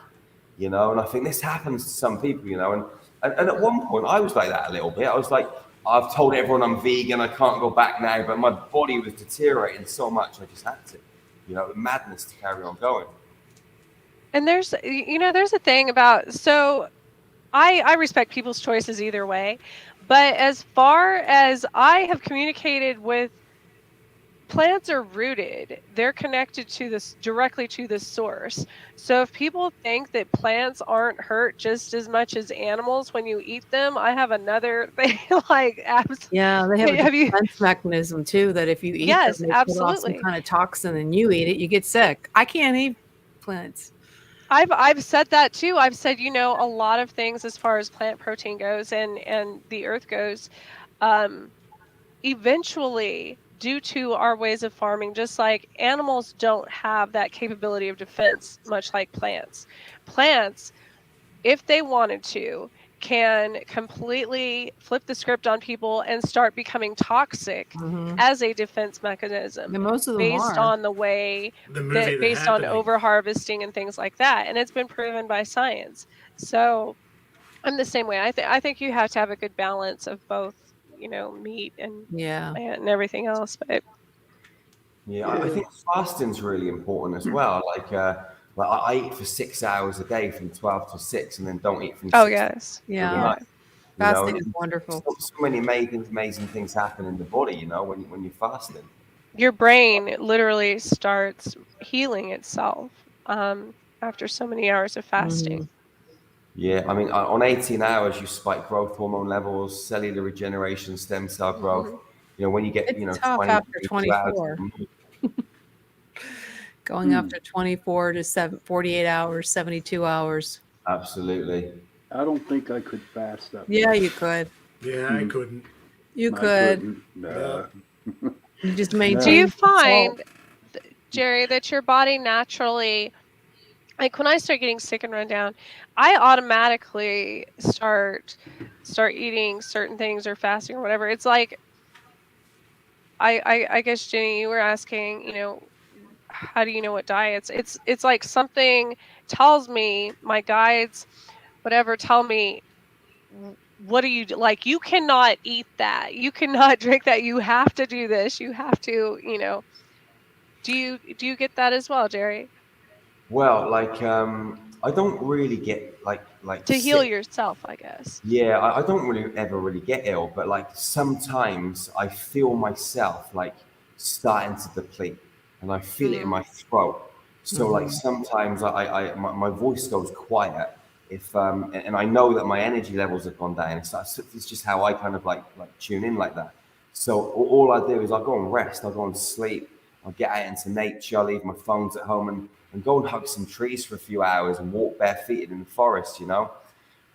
You know, and I think this happens to some people, you know. And at one point, I was like that a little bit. I was like, I've told everyone I'm vegan. I can't go back now. But my body was deteriorating so much, I just had to. You know, madness to carry on going. And there's a thing about, so I respect people's choices either way, but as far as I have communicated with, plants are rooted, they're connected to this directly to the source. So if people think that plants aren't hurt just as much as animals when you eat them, I have another thing. Like, Yeah, they have a have you? defense mechanism too, that if you eat Yes, them, they put off some absolutely. kind of toxin and you eat it, you get sick. I can't eat plants. I've said that too. I've said, a lot of things as far as plant protein goes and the earth goes, eventually, due to our ways of farming, just like animals don't have that capability of defense, much like plants. Plants, if they wanted to, can completely flip the script on people and start becoming toxic as a defense mechanism, And most of them based are. on the way The movie The based on Happening. over harvesting and things like that. And it's been proven by science. So I'm the same way. I think you have to have a good balance of both, meat and Yeah. plant and everything else. But Yeah, I think fasting's really important as well. Like I eat for 6 hours a day from 12 to 6, and then don't eat from 6 to yes, Yeah. night. You Fasting know, is wonderful. so many amazing things happen in the body. You know, when you're fasting. your brain literally starts healing itself after so many hours of fasting. Yeah, I mean, on 18 hours, you spike growth hormone levels, cellular regeneration, stem cell growth. You know, when you get, It's tough 20, after 22 hours, 24. Going after 24 to 48 hours, 72 hours. absolutely. I don't think I could fast that. Yeah, you could. Yeah, I couldn't. You I could. couldn't. Nah. You just Do maintain. you the salt. find, Jerry, that your body naturally, like when I start getting sick and run down, I automatically start eating certain things or fasting or whatever. It's like, I guess, Jenny, you were asking, how do you know what diets? It's like something tells me, my guides, whatever, tell me what do you do? Like, you cannot eat that. You cannot drink that. You have to do this. You have to, do you get that as well, Jerry? Well, like I don't really get like To heal sick. yourself, I guess. Yeah, I don't really ever really get ill, but like sometimes I feel myself like starting to deplete, and I feel it in my throat. So like sometimes my voice goes quiet if and I know that my energy levels have gone down. It's just how I kind of like tune in like that. So all I do is I go and rest, I go and sleep, I'll get out into nature, I leave my phones at home and go and hug some trees for a few hours and walk barefooted in the forest, you know.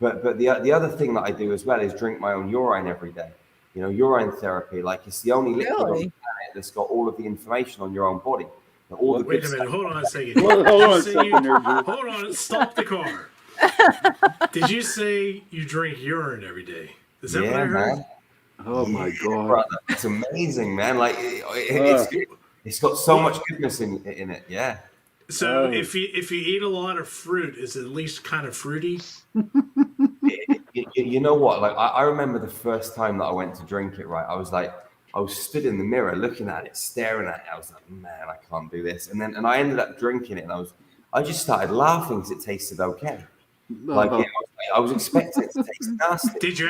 But the other thing that I do as well is drink my own urine every day. You know, urine therapy, like it's the only liquid on the Really? planet that's got all of the information on your own body. All the Wait good a minute. stuff. Hold on a second. Hold Did on you a say second there, Drew. hold on. Stop the car. Did you say you drink urine every day? Is that what I Yeah, heard? man. Oh my God. Brother, it's amazing, man. Like it's got so much goodness in it. Yeah. So if you eat a lot of fruit, is it at least kind of fruity? You know what? Like I remember the first time that I went to drink it. Right, I was stood in the mirror looking at it, staring at it. I was like, man, I can't do this. And I ended up drinking it, and I just started laughing because it tasted okay. Like I was expecting it to taste nasty. Did you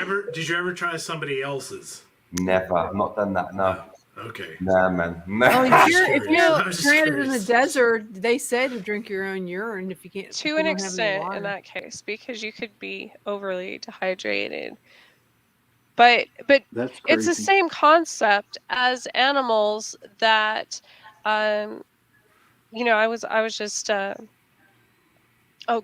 ever try somebody else's? Never, I've not done that. No, Okay. nah, man. Oh, Nah. if I you're was just stranded in the curious. desert, they say to drink your own urine if you can't. if To you an don't have any extent, water. in that case, because you could be overly dehydrated. But That's it's the crazy. same concept as animals that, I was just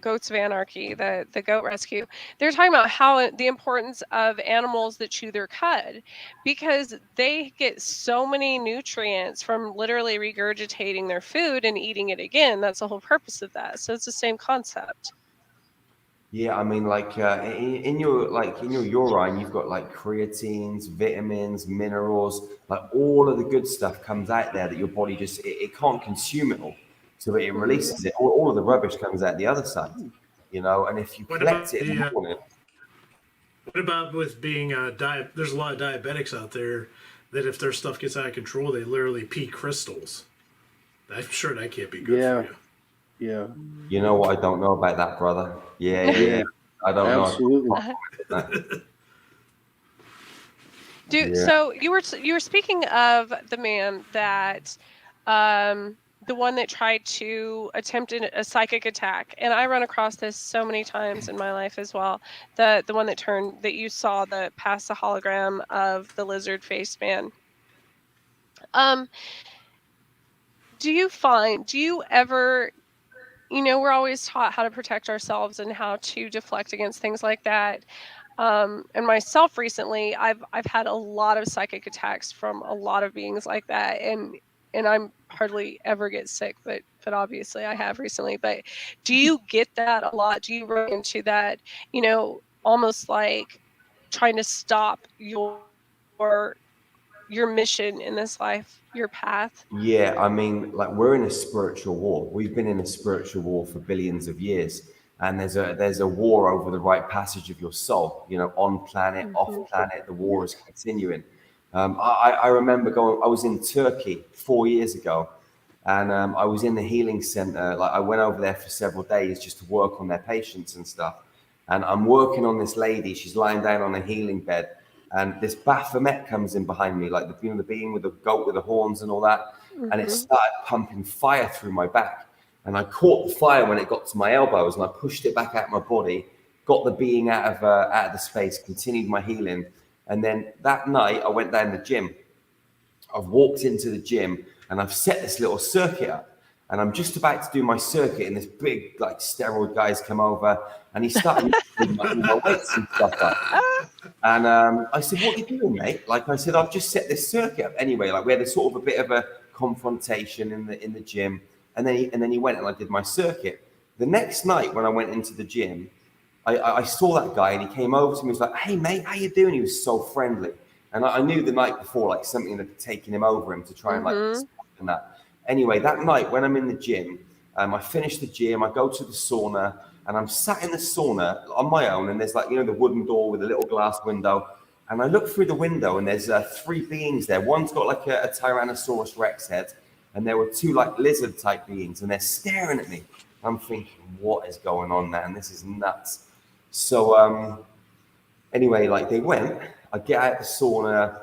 Goats of Anarchy, the goat rescue. They're talking about how the importance of animals that chew their cud, because they get so many nutrients from literally regurgitating their food and eating it again. That's the whole purpose of that. So it's the same concept. Yeah, I mean, like in your urine, you've got like creatines, vitamins, minerals, like all of the good stuff comes out there that your body just it can't consume it all, so it releases it. All of the rubbish comes out the other side, you know. And if you What collect about it in the the? morning, What about with being diet? There's a lot of diabetics out there that if their stuff gets out of control, they literally pee crystals. I'm sure that can't be good Yeah. for you. Yeah. you know what? I don't know about that, brother. Yeah. I don't know. Absolutely. Yeah. So you were speaking of the man that, the one that tried to attempt a psychic attack, and I run across this so many times in my life as well. The one that you saw the past the hologram of the lizard faced man. Do you ever, we're always taught how to protect ourselves and how to deflect against things like that. And myself recently, I've had a lot of psychic attacks from a lot of beings like that, and I'm hardly ever get sick, but obviously I have recently. But do you get that a lot? Do you run into that, almost like trying to stop your mission in this life, your path? Yeah, I mean, like we're in a spiritual war. We've been in a spiritual war for billions of years, and there's a war over the right passage of your soul. You know, on planet, off planet, the war is continuing. I remember going. I was in Turkey 4 years ago, and I was in the healing center. Like I went over there for several days just to work on their patients and stuff. And I'm working on this lady. She's lying down on a healing bed, and this Baphomet comes in behind me, like the being with the goat with the horns and all that. And it started pumping fire through my back. And I caught the fire when it got to my elbows, and I pushed it back out my body, got the being out of the space, continued my healing. And then that night, I went down the gym. I've walked into the gym, and I've set this little circuit up. And I'm just about to do my circuit, and this big, like, steroid guy's come over, and he started lifting my weights and stuff up. And I said, "What are you doing, mate?" Like I said, "I've just set this circuit up." Anyway, like we had a sort of a bit of a confrontation in the gym, and then he went and I did my circuit. The next night when I went into the gym, I saw that guy, and he came over to me. He was like, "Hey, mate, how you doing?" He was so friendly, and I knew the night before like something had taken him over him to try and like and that. Anyway, that night when I'm in the gym, I finish the gym, I go to the sauna, and I'm sat in the sauna on my own, and there's like, the wooden door with a little glass window, and I look through the window, and there's 3 beings there. One's got like a Tyrannosaurus Rex head, and there were 2 like lizard type beings, and they're staring at me. I'm thinking, what is going on, man? This is nuts. So anyway, like they went, I get out the sauna,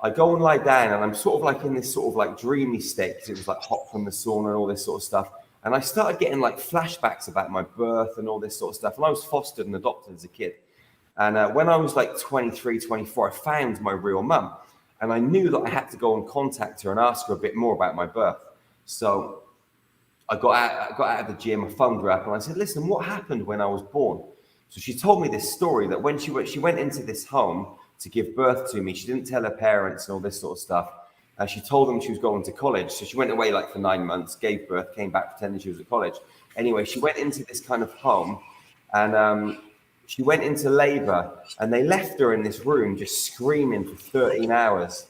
I go and lie down, and I'm sort of like in this sort of like dreamy state, because it was like hot from the sauna and all this sort of stuff. And I started getting like flashbacks about my birth and all this sort of stuff. And I was fostered and adopted as a kid. And when I was like 23, 24, I found my real mum. And I knew that I had to go and contact her and ask her a bit more about my birth. So I got out of the gym, I phoned her up, and I said, listen, what happened when I was born? So she told me this story that when she went into this home to give birth to me, she didn't tell her parents and all this sort of stuff. She told them she was going to college. So she went away like for 9 months, gave birth, came back pretending she was at college. Anyway, she went into this kind of home, and she went into labor, and they left her in this room just screaming for 13 hours.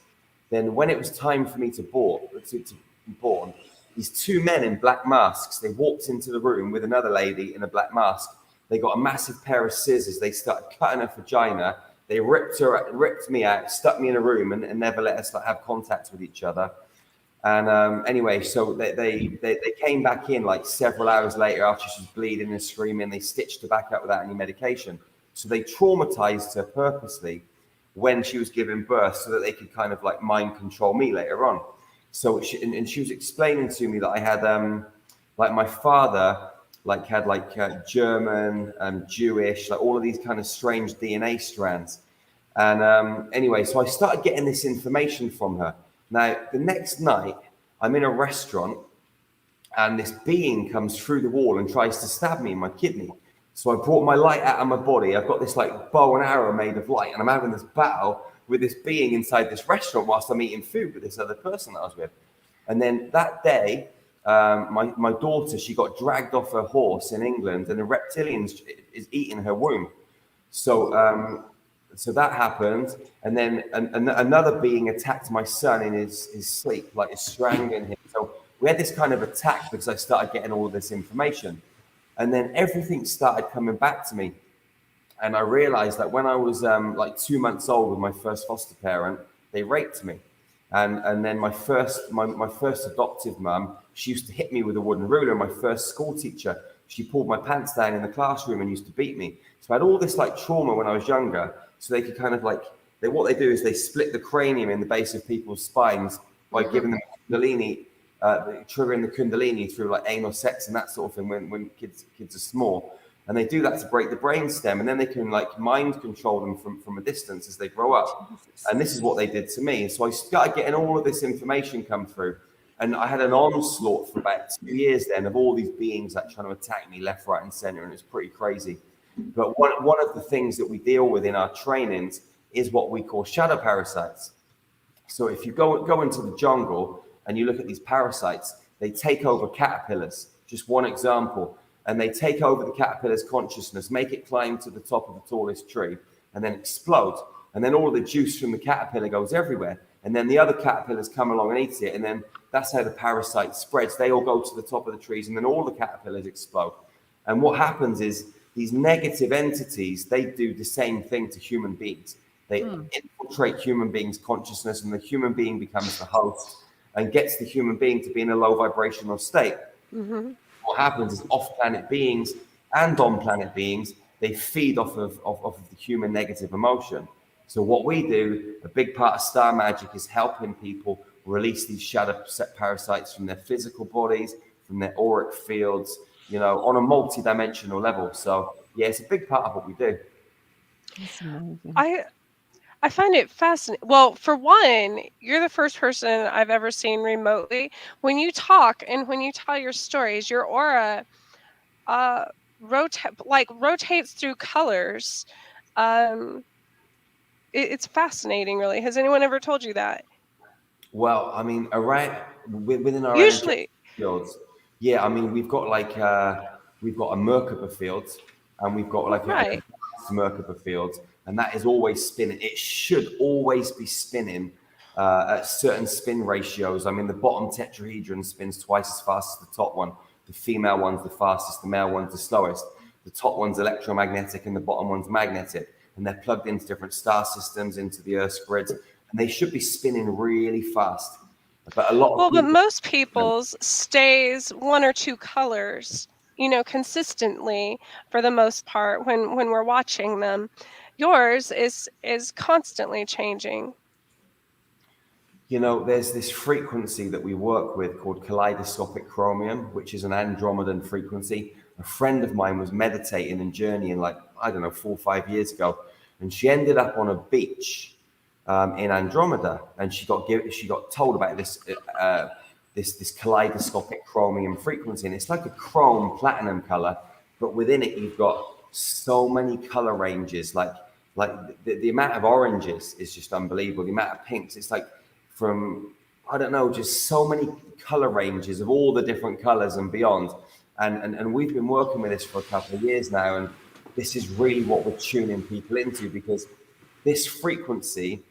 Then when it was time for me to be born, these 2 men in black masks, they walked into the room with another lady in a black mask. They got a massive pair of scissors. They started cutting her vagina. They ripped me out, stuck me in a room, and never let us have contact with each other. And anyway, so they came back in like several hours later after she was bleeding and screaming. They stitched her back up without any medication. So they traumatized her purposely when she was giving birth, so that they could kind of like mind control me later on. So she was explaining to me that I had like my father had German and Jewish, like all of these kind of strange DNA strands. And anyway, so I started getting this information from her. Now, the next night, I'm in a restaurant, and this being comes through the wall and tries to stab me in my kidney. So I brought my light out of my body. I've got this like bow and arrow made of light, and I'm having this battle with this being inside this restaurant whilst I'm eating food with this other person that I was with. And then that day, my daughter, she got dragged off her horse in England, and the reptilian is eating her womb. So so that happened, and then another being attacked my son in his sleep, like he's strangling him. So we had this kind of attack because I started getting all of this information, and then everything started coming back to me. And I realized that when I was like 2 months old with my first foster parent, they raped me. And then my first adoptive mum, she used to hit me with a wooden ruler. My first school teacher, she pulled my pants down in the classroom and used to beat me. So I had all this like trauma when I was younger. So they could kind of like, what they do is they split the cranium in the base of people's spines by giving them Kundalini, triggering the Kundalini through like anal sex and that sort of thing when kids are small. And they do that to break the brainstem, and then they can like mind control them from a distance as they grow up. And this is what they did to me. So I started getting all of this information come through, and I had an onslaught for about 2 years then of all these beings like trying to attack me left, right, and center, and it's pretty crazy. But one of the things that we deal with in our trainings is what we call shadow parasites. So if you go into the jungle and you look at these parasites, they take over caterpillars. Just one example. And they take over the caterpillar's consciousness, make it climb to the top of the tallest tree, and then explode. And then all of the juice from the caterpillar goes everywhere. And then the other caterpillars come along and eat it. And then that's how the parasite spreads. They all go to the top of the trees, and then all the caterpillars explode. And what happens is these negative entities, they do the same thing to human beings. They infiltrate human beings' consciousness, and the human being becomes the host and gets the human being to be in a low vibrational state. Mm-hmm. What happens is off-planet beings and on-planet beings, they feed off of the human negative emotion. So what we do, a big part of Star Magic is helping people release these shadow parasites from their physical bodies, from their auric fields, on a multi-dimensional level. So yeah, it's a big part of what we do. That's amazing. I find it fascinating. Well, for one, you're the first person I've ever seen remotely. When you talk and when you tell your stories, your aura rotates through colors. It's fascinating, really. Has anyone ever told you that? Well, I mean, within our usually fields, yeah. I mean, we've got a Merkaba field, and we've got like a Merkaba field, and that is always spinning. It should always be spinning at certain spin ratios. I mean, the bottom tetrahedron spins twice as fast as the top one. The female one's the fastest, the male one's the slowest. the top one's electromagnetic and the bottom one's magnetic, and they're plugged into different star systems, into the Earth's grids, and they should be spinning really fast. But a lot of But people, most people's stays one or two colors, consistently for the most part when we're watching them. Yours is constantly changing. there's this frequency that we work with called kaleidoscopic chromium, which is an Andromedan frequency. A friend of mine was meditating and journeying, like, I don't know, 4 or 5 years ago, and she ended up on a beach in Andromeda, and she got told about this kaleidoscopic chromium frequency, and it's like a chrome platinum color, but within it you've got so many color ranges, like the amount of oranges is just unbelievable. The amount of pinks, it's like from, I don't know, just so many color ranges of all the different colors and beyond. And we've been working with this for a couple of years now, and this is really what we're tuning people into, because this frequency,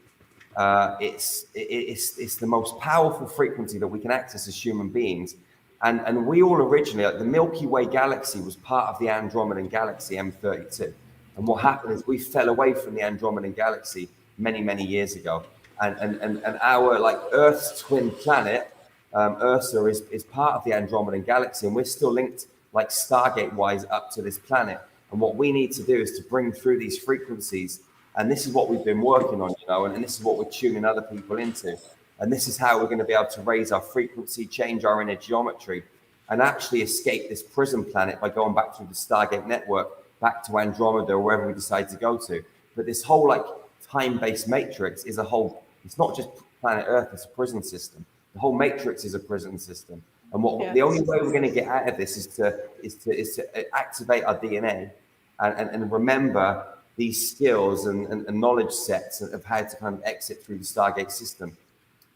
it's the most powerful frequency that we can access as human beings. And we all originally, like the Milky Way galaxy was part of the Andromedan galaxy M32. And what happened is we fell away from the Andromedan galaxy many, many years ago. And our, like, Earth's twin planet, Ursa, is part of the Andromedan galaxy, and we're still linked, like, Stargate-wise, up to this planet. And what we need to do is to bring through these frequencies, and this is what we've been working on, and this is what we're tuning other people into. And this is how we're going to be able to raise our frequency, change our inner geometry, and actually escape this prison planet by going back through the Stargate network, back to Andromeda, or wherever we decide to go to. But this whole, like, time-based matrix is a whole, it's not just planet Earth, it's a prison system. The whole matrix is a prison system. And the only way we're going to get out of this is to activate our DNA and remember these skills and knowledge sets of how to kind of exit through the Stargate system,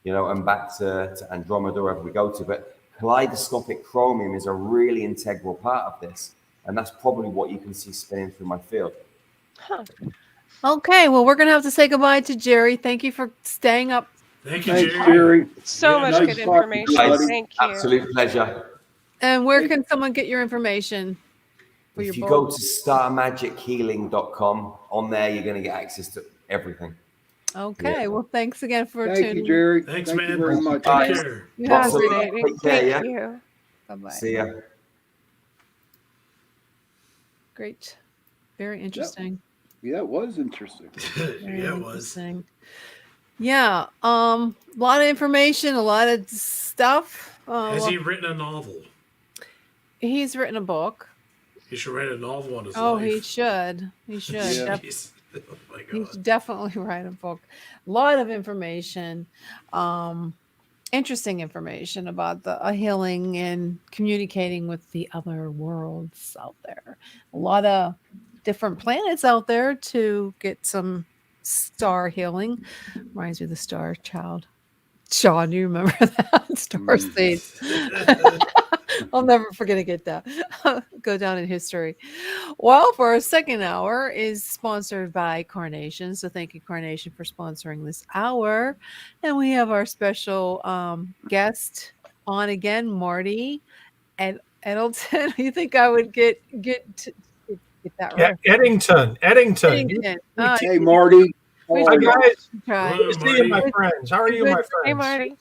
and back to Andromeda, wherever we go to. But kaleidoscopic chromium is a really integral part of this. And that's probably what you can see spinning through my field. Huh. Okay, well, we're going to have to say goodbye to Jerry. Thank you for staying up. Thank you, Thanks, Jerry. Jerry. So much nice good talking information. to you, buddy. Thank you. Absolute pleasure. And where can someone get your information for your If you book? go to starmagichealing.com, on there you're going to get access to everything. Okay, well, thanks again for Thank tuning you, Jerry. Thanks, Thank man. you very much. Take care. in. Lots of Fascinating. love. Take care, Thank yeah? you. Bye-bye. See ya. Great. Very interesting. Yeah, it was interesting. Very Yeah, it was. interesting. Yeah, a lot of information, a lot of stuff. Has he written a novel? He's written a book. He should write a novel on his Oh, life. he should. He should. Yeah. Jeez. Oh my He God. should definitely write a book. A lot of information, interesting information about the healing and communicating with the other worlds out there. A lot of different planets out there to get some star healing. Reminds me of the Star Child. Sean, do you remember that? Star Seeds. I'll never forget to get that. Go down in history. Well, for our second hour is sponsored by Carnation. So thank you, Carnation, for sponsoring this hour. And we have our special guest on again, Marty Eddleton. You think I would get that right? Eddington. Eddington. Hey, Marty. We Hi, How are you? guys. try. Hello, Good to see you, my friends. How are you, my friends? Hey, Marty.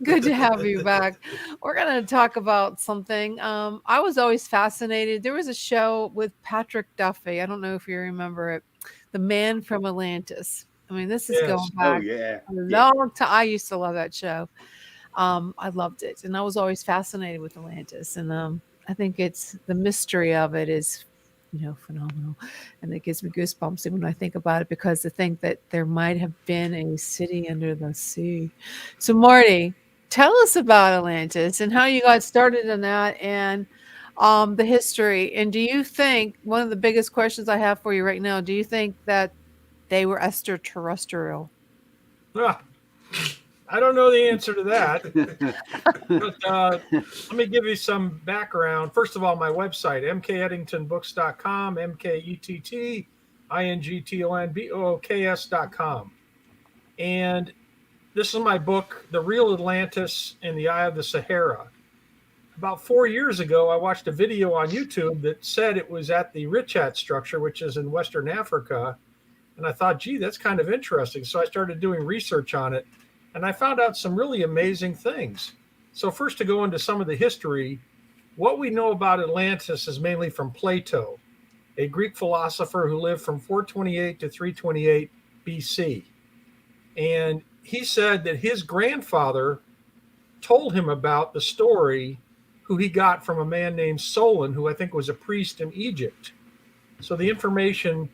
Good to have you back. We're going to talk about something. I was always fascinated. There was a show with Patrick Duffy. I don't know if you remember it. The Man from Atlantis. I mean, this is Yes. going Oh, back yeah. a long time. I used to love that show. I loved it. And I was always fascinated with Atlantis. And I think it's the mystery of it is, phenomenal. And it gives me goosebumps when I think about it, because to think that there might have been a city under the sea. So, Marty, tell us about Atlantis and how you got started in that, and the history. And do you think, one of the biggest questions I have for you right now, do you think that they were extraterrestrial? Ah, I don't know the answer to that. But let me give you some background. First of all, my website, mkeddingtonbooks.com, mkeddingtonbooks.com. And this is my book, The Real Atlantis in the Eye of the Sahara. about 4 years ago, I watched a video on YouTube that said it was at the Richat structure, which is in Western Africa. And I thought, gee, that's kind of interesting. So I started doing research on it, and I found out some really amazing things. So first, to go into some of the history, what we know about Atlantis is mainly from Plato, a Greek philosopher who lived from 428 to 328 BC. And he said that his grandfather told him about the story who he got from a man named Solon, who I think was a priest in Egypt. So the information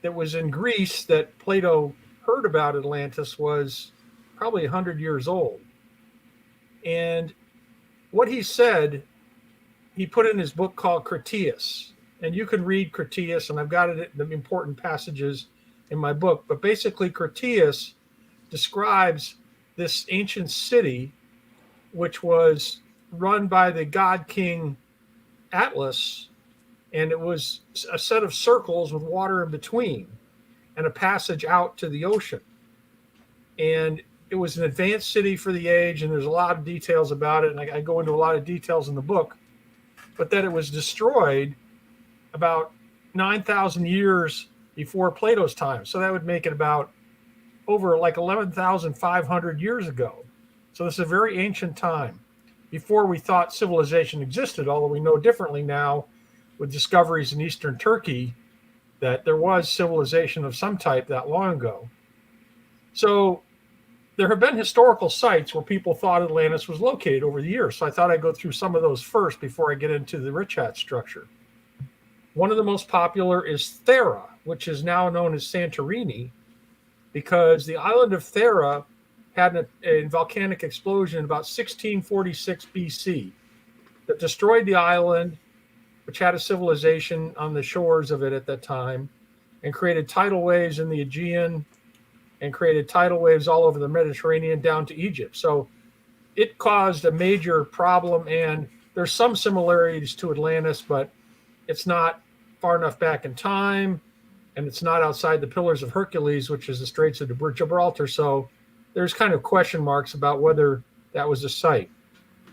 that was in Greece that Plato heard about Atlantis was probably 100 years old. And what he said, he put in his book called Critias. And you can read Critias, and I've got it in the important passages in my book. But basically, Critias describes this ancient city, which was run by the god king Atlas, and it was a set of circles with water in between and a passage out to the ocean. And it was an advanced city for the age, and there's a lot of details about it, and I go into a lot of details in the book, but that it was destroyed about 9,000 years before Plato's time. So that would make it about over like 11,500 years ago. So this is a very ancient time, before we thought civilization existed, although we know differently now with discoveries in Eastern Turkey that there was civilization of some type that long ago. So there have been historical sites where people thought Atlantis was located over the years. So I thought I'd go through some of those first before I get into the Richat structure. One of the most popular is Thera, which is now known as Santorini, because the island of Thera had a volcanic explosion in about 1646 BC that destroyed the island, which had a civilization on the shores of it at that time, and created tidal waves in the Aegean and created tidal waves all over the Mediterranean down to Egypt. So it caused a major problem, and there's some similarities to Atlantis, but it's not far enough back in time, and it's not outside the Pillars of Hercules, which is the Straits of Gibraltar. So there's kind of question marks about whether that was a site.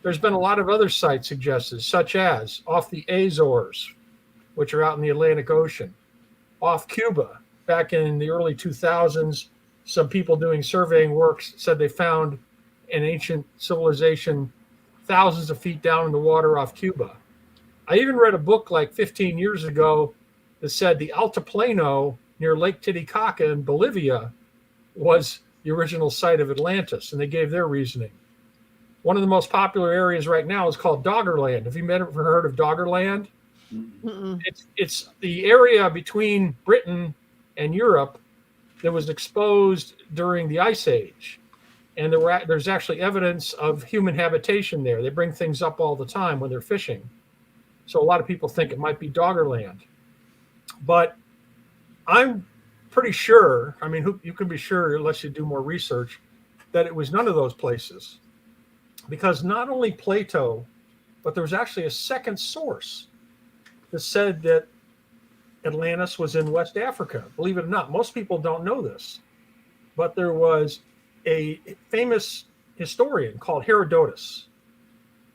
There's been a lot of other sites suggested, such as off the Azores, which are out in the Atlantic Ocean, off Cuba. Back in the early 2000s, some people doing surveying work said they found an ancient civilization thousands of feet down in the water off Cuba. I even read a book like 15 years ago that said the Altiplano near Lake Titicaca in Bolivia was the original site of Atlantis, and they gave their reasoning. One of the most popular areas right now is called Doggerland. Have you ever heard of Doggerland? It's the area between Britain and Europe that was exposed during the Ice Age. And there's actually evidence of human habitation there. They bring things up all the time when they're fishing. So a lot of people think it might be Doggerland. But I'm pretty sure, I mean, you can be sure unless you do more research, that it was none of those places. Because not only Plato, but there was actually a second source that said that Atlantis was in West Africa. Believe it or not, most people don't know this. But there was a famous historian called Herodotus,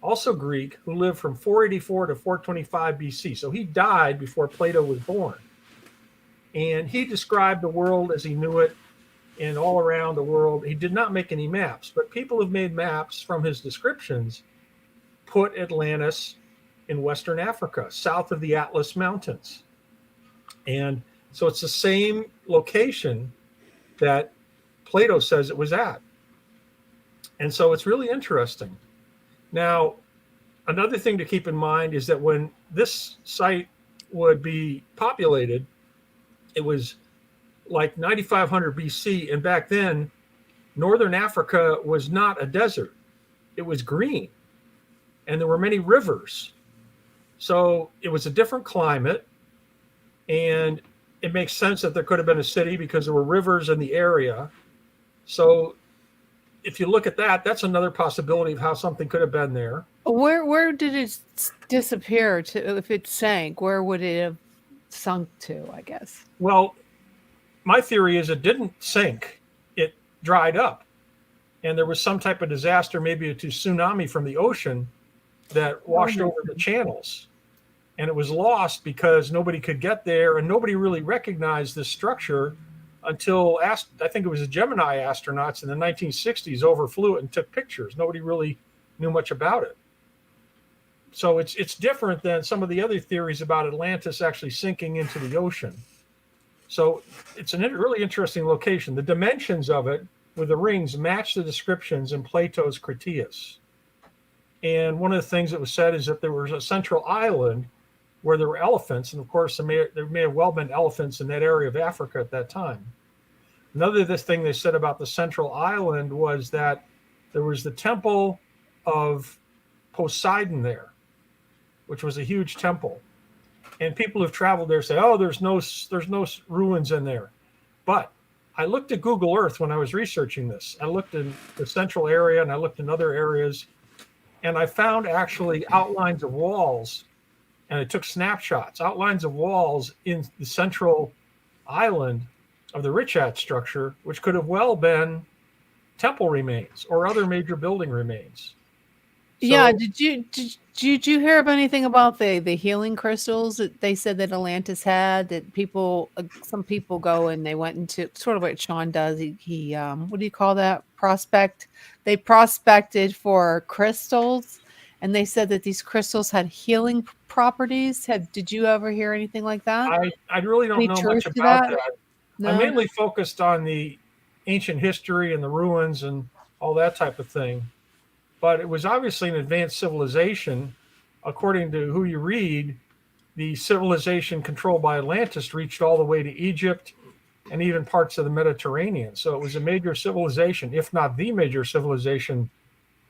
also Greek, who lived from 484 to 425 BC. So he died before Plato was born. And he described the world as he knew it, and all around the world. He did not make any maps, but people have made maps from his descriptions, put Atlantis in Western Africa, south of the Atlas Mountains. And so it's the same location that Plato says it was at. And so it's really interesting. Now, another thing to keep in mind is that when this site would be populated, it was like 9,500 BC. And back then, Northern Africa was not a desert. It was green. And there were many rivers. So it was a different climate. And it makes sense that there could have been a city because there were rivers in the area. So if you look at that, that's another possibility of how something could have been there. Where did it disappear to? If it sank, where would it have sunk to, I guess? Well, my theory is it didn't sink. It dried up. And there was some type of disaster, maybe a tsunami from the ocean, that washed over the channels. And it was lost because nobody could get there, and nobody really recognized this structure until I think it was the Gemini astronauts in the 1960s overflew it and took pictures. Nobody really knew much about it. So it's different than some of the other theories about Atlantis actually sinking into the ocean. So it's a really interesting location. The dimensions of it with the rings match the descriptions in Plato's Critias. And one of the things that was said is that there was a central island where there were elephants. And of course, there may have well been elephants in that area of Africa at that time. Another thing they said about the central island was that there was the temple of Poseidon there, which was a huge temple. And people who've traveled there say, oh, there's no ruins in there. But I looked at Google Earth when I was researching this. I looked in the central area and I looked in other areas, and I found actually outlines of walls, and I took snapshots, outlines of walls in the central island of the Richat structure, which could have well been temple remains or other major building remains. So, yeah, did you hear of anything about the healing crystals that they said that Atlantis had? That some people go and they went into sort of what Sean does. He what do you call that? Prospect. They prospected for crystals, and they said that these crystals had healing properties. Did you ever hear anything like that? I really don't Any know truth much to about that? that. No? I mainly focused on the ancient history and the ruins and all that type of thing. But it was obviously an advanced civilization. According to who you read, the civilization controlled by Atlantis reached all the way to Egypt and even parts of the Mediterranean. So it was a major civilization, if not the major civilization.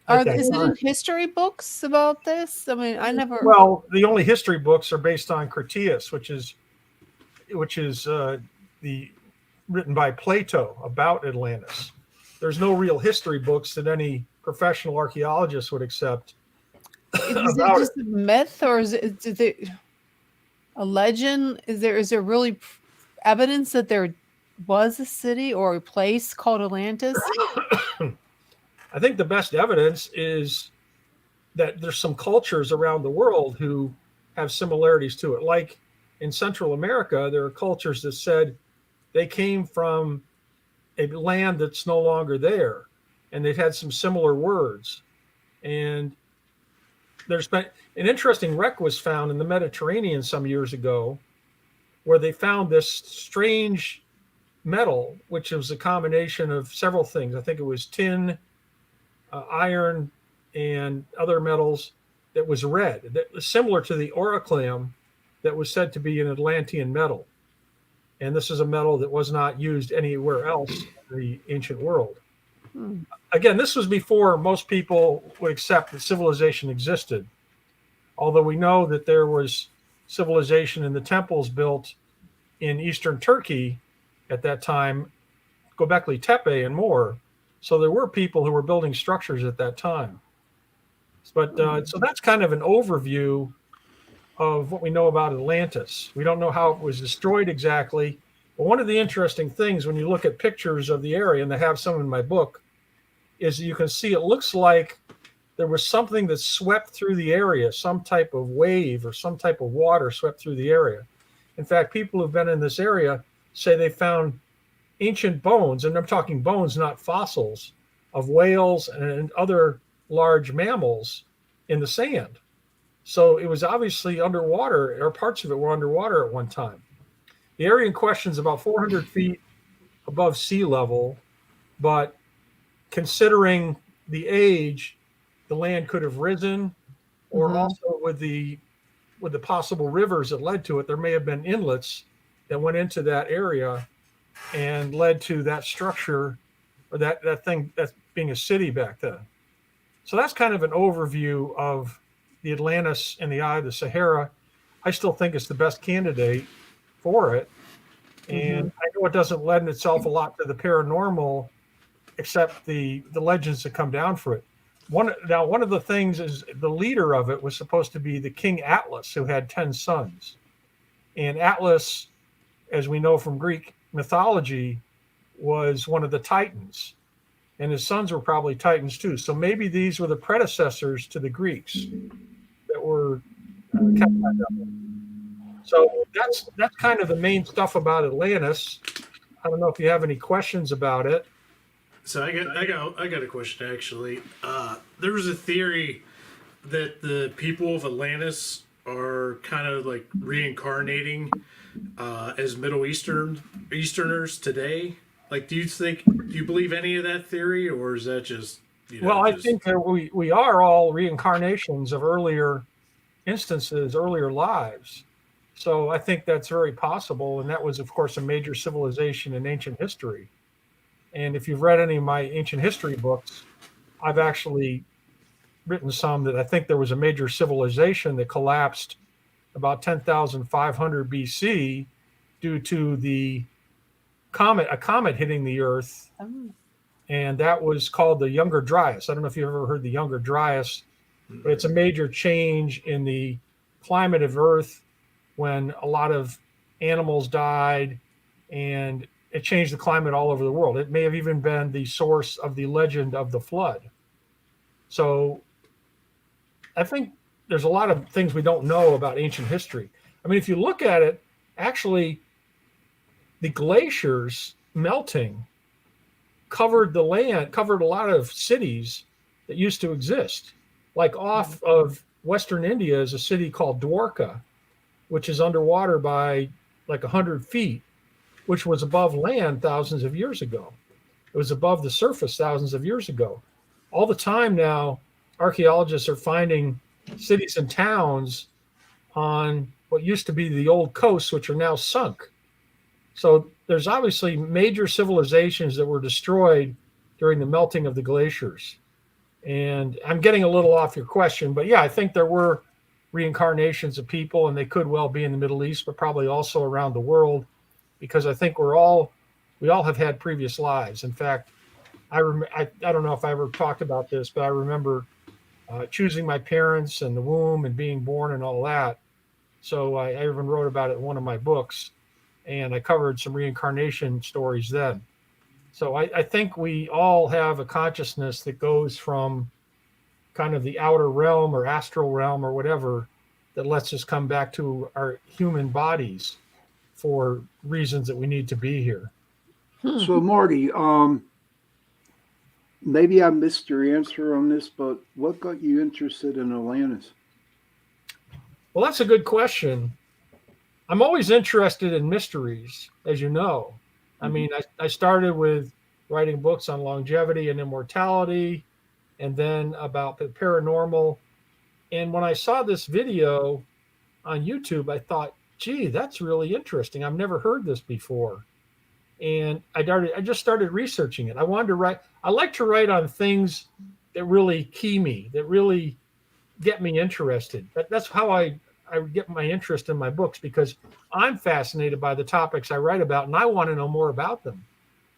Is it in history books about this? I mean, I never. Well, the only history books are based on Critias, which is the written by Plato about Atlantis. There's no real history books that any professional archaeologist would accept. Is it just a myth, or is it a legend? Is there really evidence that there was a city or a place called Atlantis? I think the best evidence is that there's some cultures around the world who have similarities to it. Like in Central America, there are cultures that said they came from a land that's no longer there, and they've had some similar words. And there's been an interesting wreck was found in the Mediterranean some years ago, where they found this strange metal, which was a combination of several things. I think it was tin, iron, and other metals that was red, that was similar to the orichalcum that was said to be an Atlantean metal. And this is a metal that was not used anywhere else in the ancient world. Again, this was before most people would accept that civilization existed. Although we know that there was civilization in the temples built in eastern Turkey at that time, Göbekli Tepe and more. So there were people who were building structures at that time. But so that's kind of an overview of what we know about Atlantis. We don't know how it was destroyed exactly. But one of the interesting things when you look at pictures of the area, and I have some in my book, is you can see it looks like there was something that swept through the area, some type of wave or some type of water swept through the area. In fact, people who've been in this area say they found ancient bones, and I'm talking bones, not fossils, of whales and other large mammals in the sand. So it was obviously underwater, or parts of it were underwater at one time. The area in question is about 400 feet above sea level, but considering the age, the land could have risen, or also with the possible rivers that led to it, there may have been inlets that went into that area and led to that structure, or that thing that's being a city back then. So that's kind of an overview of the Atlantis in the eye of the Sahara. I still think it's the best candidate for it. And I know it doesn't lend itself a lot to the paranormal, except the legends that come down for it. One of the things is the leader of it was supposed to be the King Atlas, who had 10 sons. And Atlas, as we know from Greek mythology, was one of the Titans. And his sons were probably Titans too. So maybe these were the predecessors to the Greeks. kept that up. So that's kind of the main stuff about Atlantis. I don't know if you have any questions about it. So I got a question actually. There was a theory that the people of Atlantis are kind of like reincarnating as Middle Easterners today. Like, do you believe any of that theory, or is that just Well, I think that we are all reincarnations of earlier instances, earlier lives. So I think that's very possible. And that was, of course, a major civilization in ancient history. And if you've read any of my ancient history books, I've actually written some that I think there was a major civilization that collapsed about 10,500 BC due to a comet hitting the Earth. And that was called the Younger Dryas. I don't know if you've ever heard the Younger Dryas, but it's a major change in the climate of Earth when a lot of animals died, and it changed the climate all over the world. It may have even been the source of the legend of the flood. So I think there's a lot of things we don't know about ancient history. I mean, if you look at it, actually, the glaciers melting covered the land, covered a lot of cities that used to exist. Like off of Western India is a city called Dwarka, which is underwater by like 100 feet, which was above land thousands of years ago. It was above the surface thousands of years ago. All the time now, archaeologists are finding cities and towns on what used to be the old coasts, which are now sunk. So there's obviously major civilizations that were destroyed during the melting of the glaciers. And I'm getting a little off your question, but yeah, I think there were reincarnations of people, and they could well be in the Middle East, but probably also around the world, because I think we all have had previous lives. In fact, I don't know if I ever talked about this, but I remember choosing my parents and the womb and being born and all that. So I even wrote about it in one of my books, and I covered some reincarnation stories then. So I think we all have a consciousness that goes from kind of the outer realm or astral realm or whatever that lets us come back to our human bodies for reasons that we need to be here. So Marty, maybe I missed your answer on this, but what got you interested in Atlantis? Well, that's a good question. I'm always interested in mysteries, as you know. I mean, I started with writing books on longevity and immortality, and then about the paranormal. And when I saw this video on YouTube, I thought, gee, that's really interesting. I've never heard this before. And I just started researching it. I wanted to write. I like to write on things that really key me, that really get me interested. That's how I get my interest in my books, because I'm fascinated by the topics I write about, and I want to know more about them.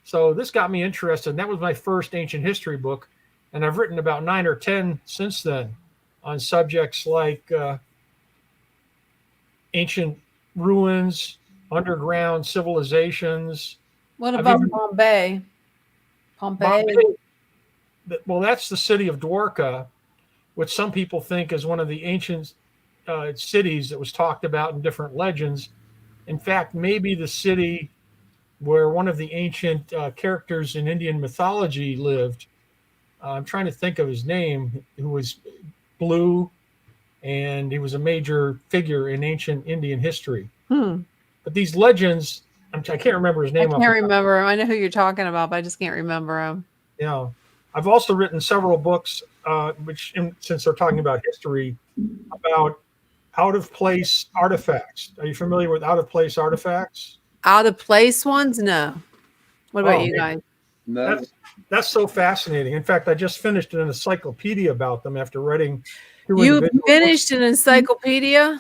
So this got me interested. And that was my first ancient history book. And I've written about 9 or 10 since then on subjects like ancient ruins, underground civilizations. What about Pompeii? Well, that's the city of Dwarka, which some people think is one of the ancient cities that was talked about in different legends. In fact, maybe the city where one of the ancient characters in Indian mythology lived. I'm trying to think of his name, who was blue, and he was a major figure in ancient Indian history. But these legends, I can't remember his name. I can't remember him. I know who you're talking about, but I just can't remember him. Yeah. I've also written several books, since they're talking about history, about out-of-place artifacts. Are you familiar with out-of-place artifacts? Out-of-place ones? No. What about you guys? No. That's so fascinating. In fact, I just finished an encyclopedia about them after writing. You finished an encyclopedia?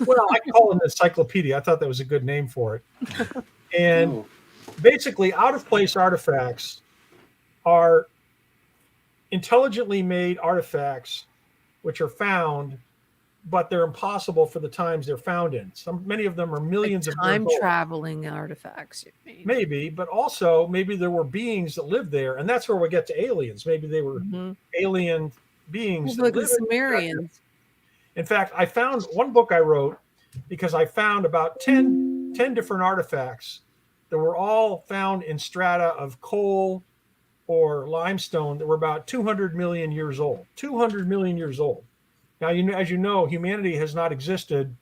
Well, I call it an encyclopedia. I thought that was a good name for it. And basically, out-of-place artifacts are intelligently made artifacts which are found, but they're impossible for the times they're found in. Many of them are millions of years old. Time traveling artifacts, you mean? Maybe, but also maybe there were beings that lived there, and that's where we get to aliens. Maybe they were alien beings. Look at the Sumerians. In fact, I found one book I wrote because I found about 10 different artifacts that were all found in strata of coal or limestone that were about 200 million years old. 200 million years old. Now, as you know, humanity has not existed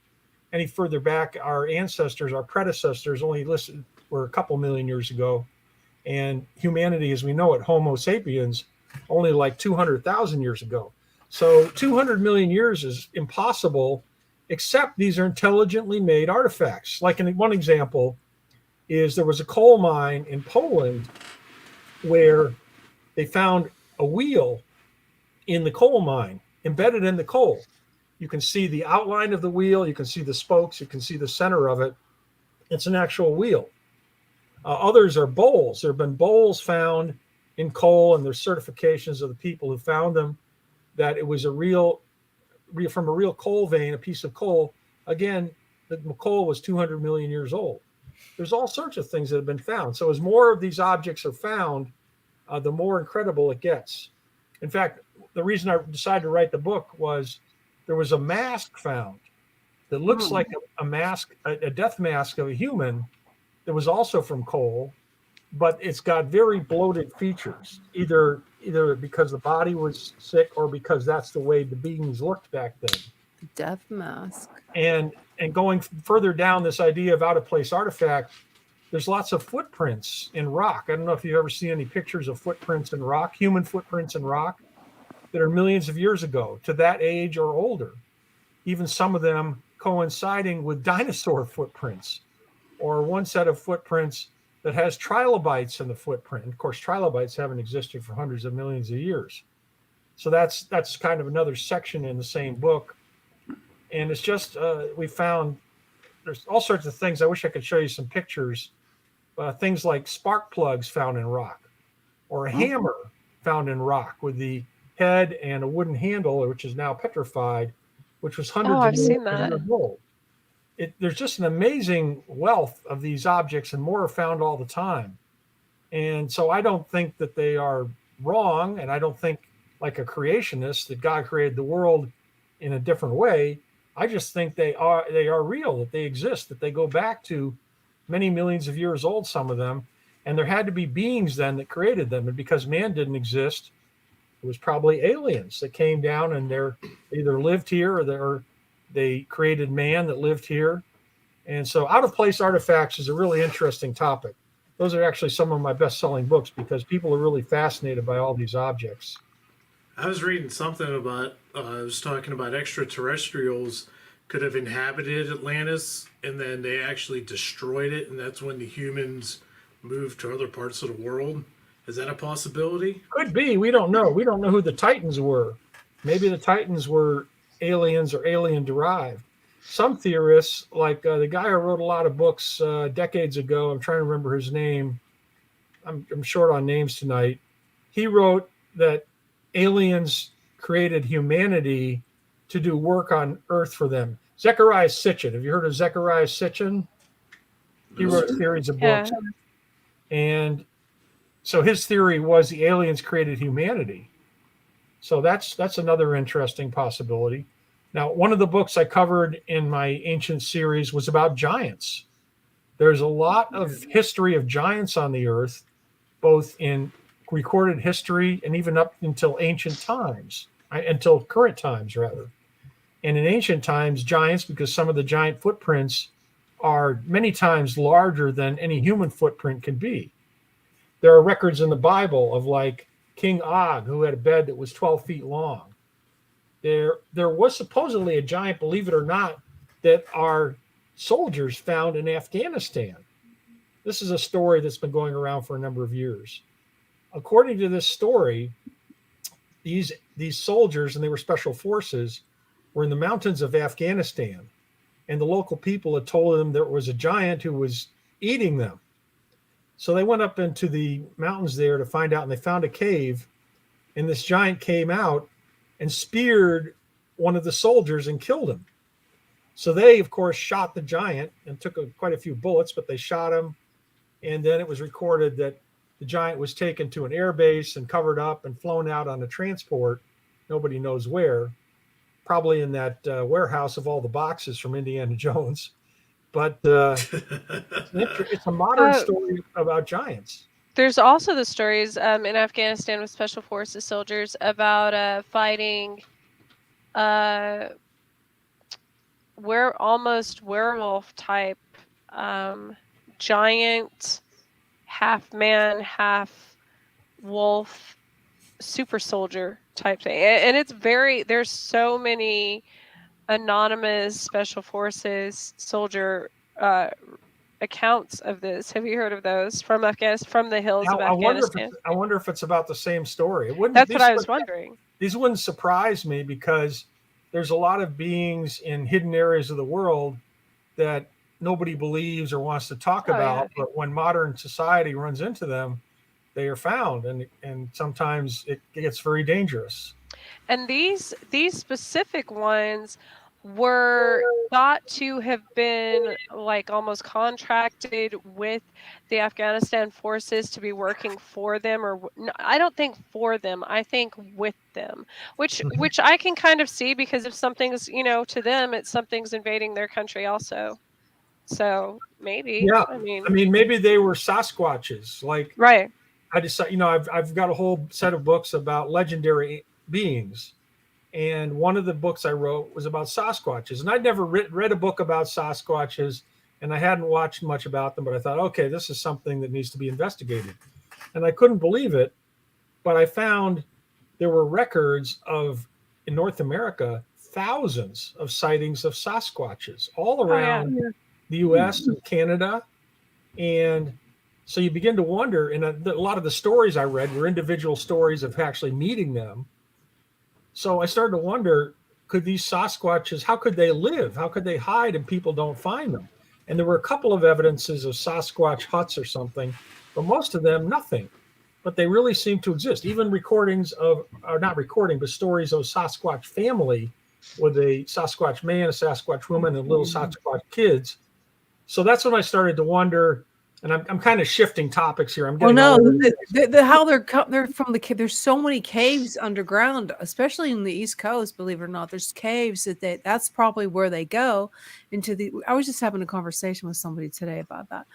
any further back. Our ancestors, our predecessors, only were a couple million years ago. And humanity, as we know it, Homo sapiens, only like 200,000 years ago. So 200 million years is impossible, except these are intelligently made artifacts. Like one example is there was a coal mine in Poland where they found a wheel in the coal mine, embedded in the coal. You can see the outline of the wheel, you can see the spokes, you can see the center of it. It's an actual wheel. Others are bowls. There have been bowls found in coal, and there's certifications of the people who found them that it was from a real coal vein, a piece of coal. Again, the coal was 200 million years old. There's all sorts of things that have been found. So as more of these objects are found, the more incredible it gets. In fact, the reason I decided to write the book was there was a mask found that looks like a mask, a death mask of a human that was also from coal, but it's got very bloated features, either because the body was sick or because that's the way the beings looked back then. Death mask. And going further down this idea of out of place artifact, there's lots of footprints in rock. I don't know if you've ever seen any pictures of footprints in rock, human footprints in rock that are millions of years ago, to that age or older. Even some of them coinciding with dinosaur footprints, or one set of footprints that has trilobites in the footprint. Of course, trilobites haven't existed for hundreds of millions of years. So that's kind of another section in the same book. And it's just, we found there's all sorts of things. I wish I could show you some pictures. Things like spark plugs found in rock, or a hammer found in rock with the head and a wooden handle, which is now petrified, which was hundreds I've of seen years that. old. There's just an amazing wealth of these objects, and more are found all the time. And so I don't think that they are wrong, and I don't think, like a creationist, that God created the world in a different way. I just think they are real, that they exist, that they go back to many millions of years old, some of them, and there had to be beings then that created them. And because man didn't exist, it was probably aliens that came down and they either lived here or they created man that lived here. And so out of place artifacts is a really interesting topic. Those are actually some of my best-selling books because people are really fascinated by all these objects. I was reading something about, I was talking about extraterrestrials could have inhabited Atlantis and then they actually destroyed it, and that's when the humans moved to other parts of the world. Is that a possibility? Could be. We don't know. We don't know who the Titans were. Maybe the Titans were aliens or alien derived. Some theorists, like the guy who wrote a lot of books decades ago, I'm trying to remember his name. I'm short on names tonight. He wrote that aliens created humanity to do work on Earth for them. Zecharia Sitchin. Have you heard of Zecharia Sitchin? He wrote a series of books. And so his theory was the aliens created humanity. So that's another interesting possibility. Now, one of the books I covered in my ancient series was about giants. There's a lot of history of giants on the earth, both in recorded history and even up until ancient times, until current times, rather. And in ancient times, giants, because some of the giant footprints are many times larger than any human footprint can be. There are records in the Bible of like King Og, who had a bed that was 12 feet long. There was supposedly a giant, believe it or not, that our soldiers found in Afghanistan. This is a story that's been going around for a number of years. According to this story, these soldiers, and they were special forces, were in the mountains of Afghanistan, and the local people had told them there was a giant who was eating them. So they went up into the mountains there to find out, and they found a cave, and this giant came out and speared one of the soldiers and killed him. So they, of course, shot the giant and took quite a few bullets, but they shot him. And then it was recorded that the giant was taken to an air base and covered up and flown out on a transport. Nobody knows where. probably in that warehouse of all the boxes from Indiana Jones. But it's a modern story about giants. There's also the stories in Afghanistan with special forces soldiers about fighting almost werewolf type giant, half man, half wolf, super soldier type thing. And it's there's so many anonymous special forces soldier accounts of this. Have you heard of those from Afghanistan, from the hills of Afghanistan? I wonder if it's about the same story. That's what I was wondering. These wouldn't surprise me because there's a lot of beings in hidden areas of the world that nobody believes or wants to talk about. Yeah. But when modern society runs into them, they are found, and sometimes it gets very dangerous. And these specific ones were thought to have been like almost contracted with the Afghanistan forces to be working for them, or I don't think for them, I think with them, which I can kind of see, because if something's, to them, it's something's invading their country also. So maybe, yeah, I mean maybe they were Sasquatches, like, right. I decided, I've got a whole set of books about legendary beings. And one of the books I wrote was about Sasquatches. And I'd never read a book about Sasquatches, and I hadn't watched much about them, but I thought, okay, this is something that needs to be investigated. And I couldn't believe it, but I found there were records of, in North America, thousands of sightings of Sasquatches all around the US and Canada. And so you begin to wonder, and a lot of the stories I read were individual stories of actually meeting them. So I started to wonder, could these Sasquatches, how could they live? How could they hide and people don't find them? And there were a couple of evidences of Sasquatch huts or something, but most of them, nothing. But they really seem to exist. Even recordings of, or not recording, but stories of Sasquatch family with a Sasquatch man, a Sasquatch woman, and little Sasquatch kids. So that's when I started to wonder, and I'm kind of shifting topics here. How they're from there's so many caves underground, especially in the East Coast. Believe it or not, there's caves that's probably where they go into the. I was just having a conversation with somebody today about that.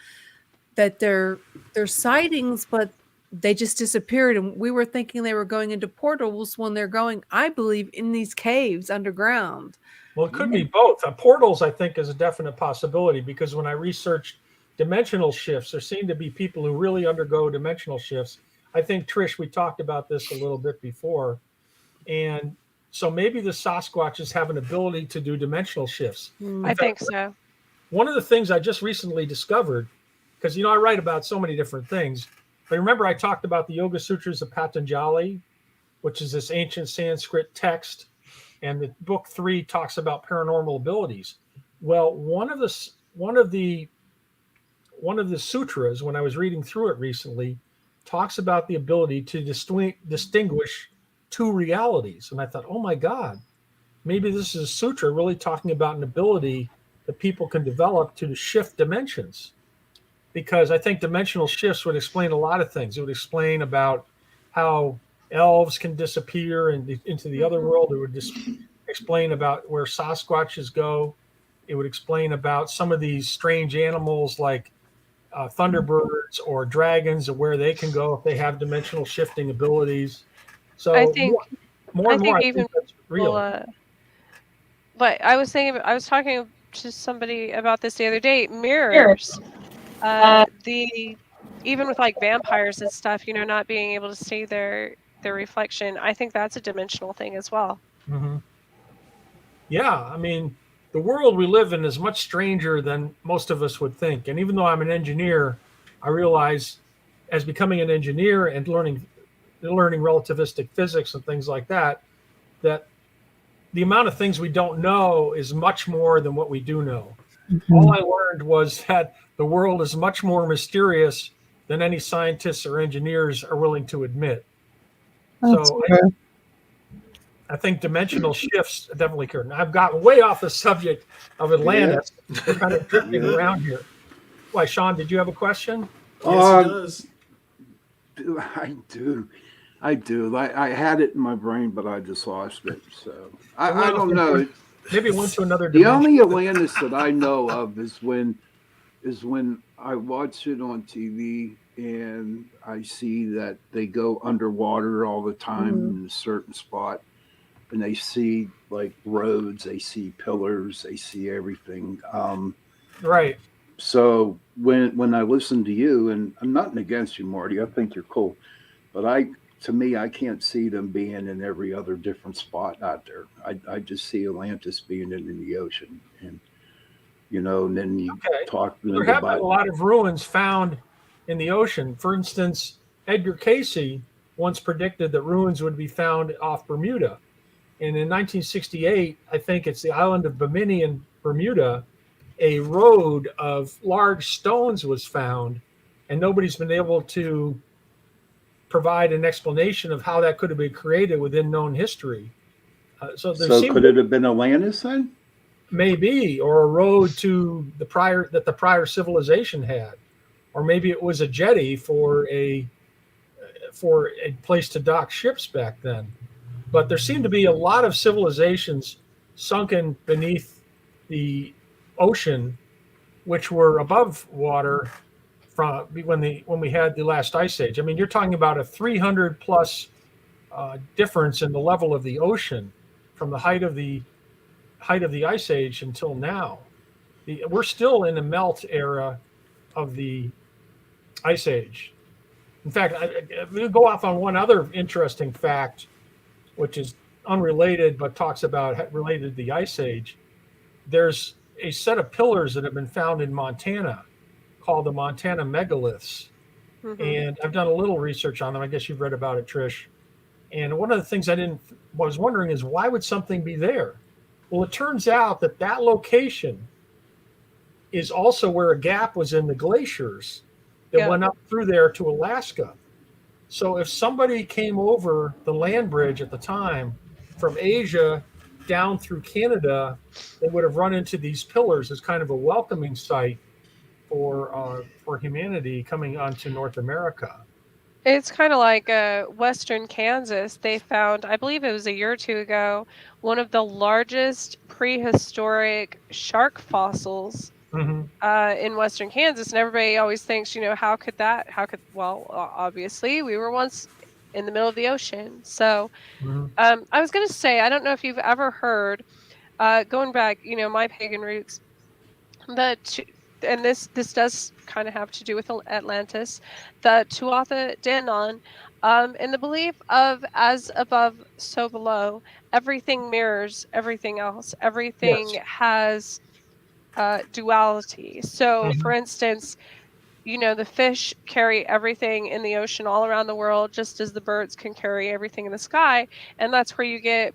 That they're sightings, but they just disappeared, and we were thinking they were going into portals when they're going, I believe, in these caves underground. Well, it could be both. Portals, I think, is a definite possibility, because when I researched dimensional shifts, there seem to be people who really undergo dimensional shifts. I think, Trish, we talked about this a little bit before. And so maybe the Sasquatches have an ability to do dimensional shifts. I think so. One of the things I just recently discovered, because, I write about so many different things, but remember I talked about the Yoga Sutras of Patanjali, which is this ancient Sanskrit text, and the book 3 talks about paranormal abilities. Well, one of the sutras, when I was reading through it recently, talks about the ability to distinguish two realities. And I thought, oh my God, maybe this is a sutra really talking about an ability that people can develop to shift dimensions. Because I think dimensional shifts would explain a lot of things. It would explain about how elves can disappear into the other world. It would just explain about where Sasquatches go. It would explain about some of these strange animals like thunderbirds or dragons, and where they can go if they have dimensional shifting abilities. So I think I think that's real. But I was talking to somebody about this the other day. Mirrors, even with like vampires and stuff, not being able to see their reflection. I think that's a dimensional thing as well. Mm-hmm. Yeah, I mean, the world we live in is much stranger than most of us would think. And even though I'm an engineer, I realize, as becoming an engineer and learning relativistic physics and things like that, that the amount of things we don't know is much more than what we do know. Mm-hmm. All I learned was that the world is much more mysterious than any scientists or engineers are willing to admit. So I think dimensional shifts definitely occur. Now, I've gotten way off the subject of Atlantis. Yeah. We're kind of drifting around here. Why, Sean, did you have a question? Yes, he does. I do. I do. I had it in my brain, but I just lost it. So I Well, don't know. Maybe it went to another The dimension. only Atlantis that I know of is when I watch it on TV and I see that they go underwater all the time in a certain spot, and they see like roads, they see pillars, they see everything. Right. So when I listen to you, and I'm nothing against you, Marty, I think you're cool, but to me, I can't see them being in every other different spot out there. I just see Atlantis being in the ocean, and and then you talk There have been a lot of ruins found in the ocean. For instance, Edgar Cayce once predicted that ruins would be found off Bermuda. And in 1968, I think it's the island of Bimini in Bermuda, a road of large stones was found, and nobody's been able to provide an explanation of how that could have been created within known history. So could it have been Atlantis then? Maybe, or a road to the prior civilization had, or maybe it was a jetty for a place to dock ships back then. But there seemed to be a lot of civilizations sunken beneath the ocean, which were above water from when we had the last ice age. I mean, you're talking about a 300 plus difference in the level of the ocean from the height of the ice age until now. We're still in the melt era of the ice age. In fact, we'll go off on one other interesting fact, which is unrelated but talks about related to the ice age. There's a set of pillars that have been found in Montana called the Montana megaliths. And I've done a little research on them. I guess you've read about it, Trish. And one of the things I was wondering is, why would something be there? Well, it turns out that location is also where a gap was in the glaciers that went up through there to Alaska. So if somebody came over the land bridge at the time from Asia down through Canada, they would have run into these pillars as kind of a welcoming site for humanity coming onto North America. It's kind of like Western Kansas. They found, I believe it was a year or two ago, one of the largest prehistoric shark fossils in Western Kansas. And everybody always thinks, well, obviously we were once in the middle of the ocean. So I was going to say, I don't know if you've ever heard, going back, my pagan roots, and this does kind of have to do with Atlantis, the Tuatha Danann, in the belief of as above, so below, everything mirrors everything else. Everything has duality. So, for instance, the fish carry everything in the ocean all around the world, just as the birds can carry everything in the sky. And that's where you get,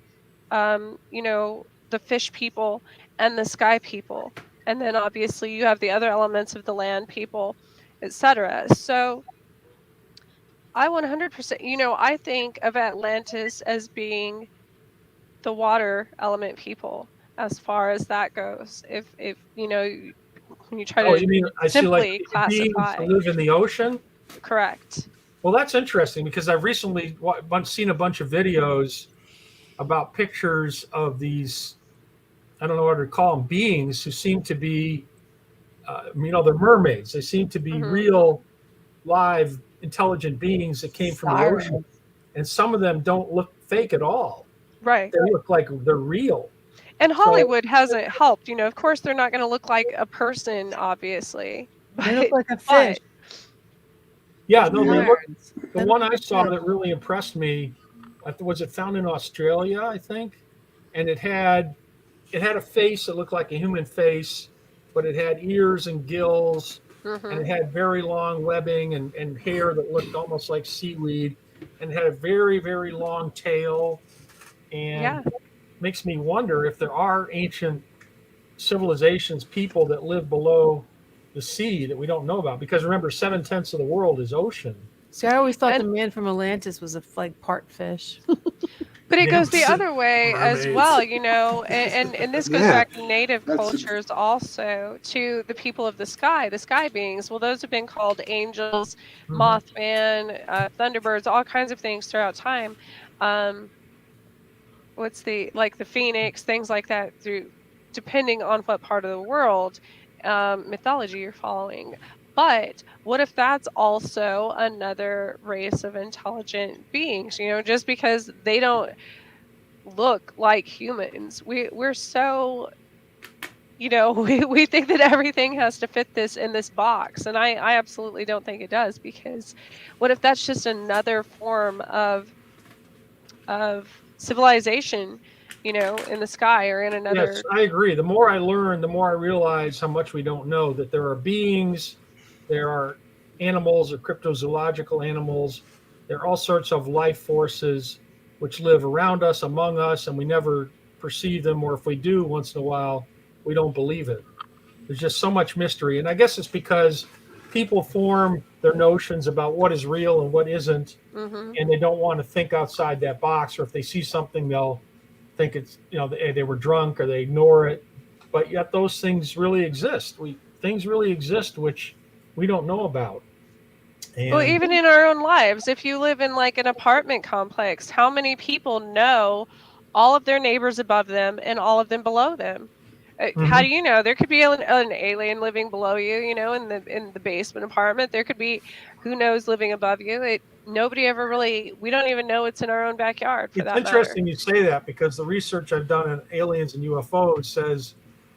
the fish people and the sky people. And then obviously you have the other elements of the land people, etc. So I 100%, I think of Atlantis as being the water element people as far as that goes. If when you try to simply classify. Beings live in the ocean? Correct. Well, that's interesting because I've recently seen a bunch of videos about pictures of these, I don't know what to call them, beings who seem to be, they're mermaids. They seem to be real, live, intelligent beings that came from the ocean. And some of them don't look fake at all. Right. They look like they're real. And Hollywood hasn't helped. Of course, they're not going to look like a person, obviously. They look like a fish. Yeah, the one I saw that really impressed me, was it found in Australia, I think? And it had a face that looked like a human face, but it had ears and gills, and it had very long webbing and hair that looked almost like seaweed, and it had a very, very long tail. And makes me wonder if there are ancient civilizations, people that live below the sea that we don't know about. Because remember, 7/10 of the world is ocean. See, I always thought the man from Atlantis was part fish. But it goes the Nymphs, other way as mermaids. well, you know, and this goes Yeah, back to native that's a- cultures also, to the people of the sky beings. Well, those have been called angels, Mhm. Mothman, Thunderbirds, all kinds of things throughout time. Um, what's the like the phoenix, things like that, through depending on what part of the world mythology you're following. But what if that's also another race of intelligent beings, you know, just because they don't look like humans? We're so, you know, we think that everything has to fit this in this box, and I absolutely don't think it does, because what if that's just another form of civilization, you know, in the sky or in Yes, another. I agree. The more I learn, the more I realize how much we don't know, that there are beings, there are animals or cryptozoological animals, there are all sorts of life forces which live around us, among us, and we never perceive them, or if we do once in a while, we don't believe it. There's just so much mystery. And I guess it's because people form their notions about what is real and what isn't, Hmm. and they don't want to think outside that box, or if they see something, they'll think it's, you know, they were drunk, or they ignore it. But yet those things really exist. Things really exist which we don't know about. Well, And even in our own lives, if you live in like an apartment complex, how many people know all of their neighbors above them and all of them below them? How do Mhm. you know? There could be an alien living below you, you know, in the basement apartment. There could be who knows living above you. Nobody ever really. We don't even know it's in our own backyard, for It's that matter. interesting you say that, because the research I've done on aliens and UFOs says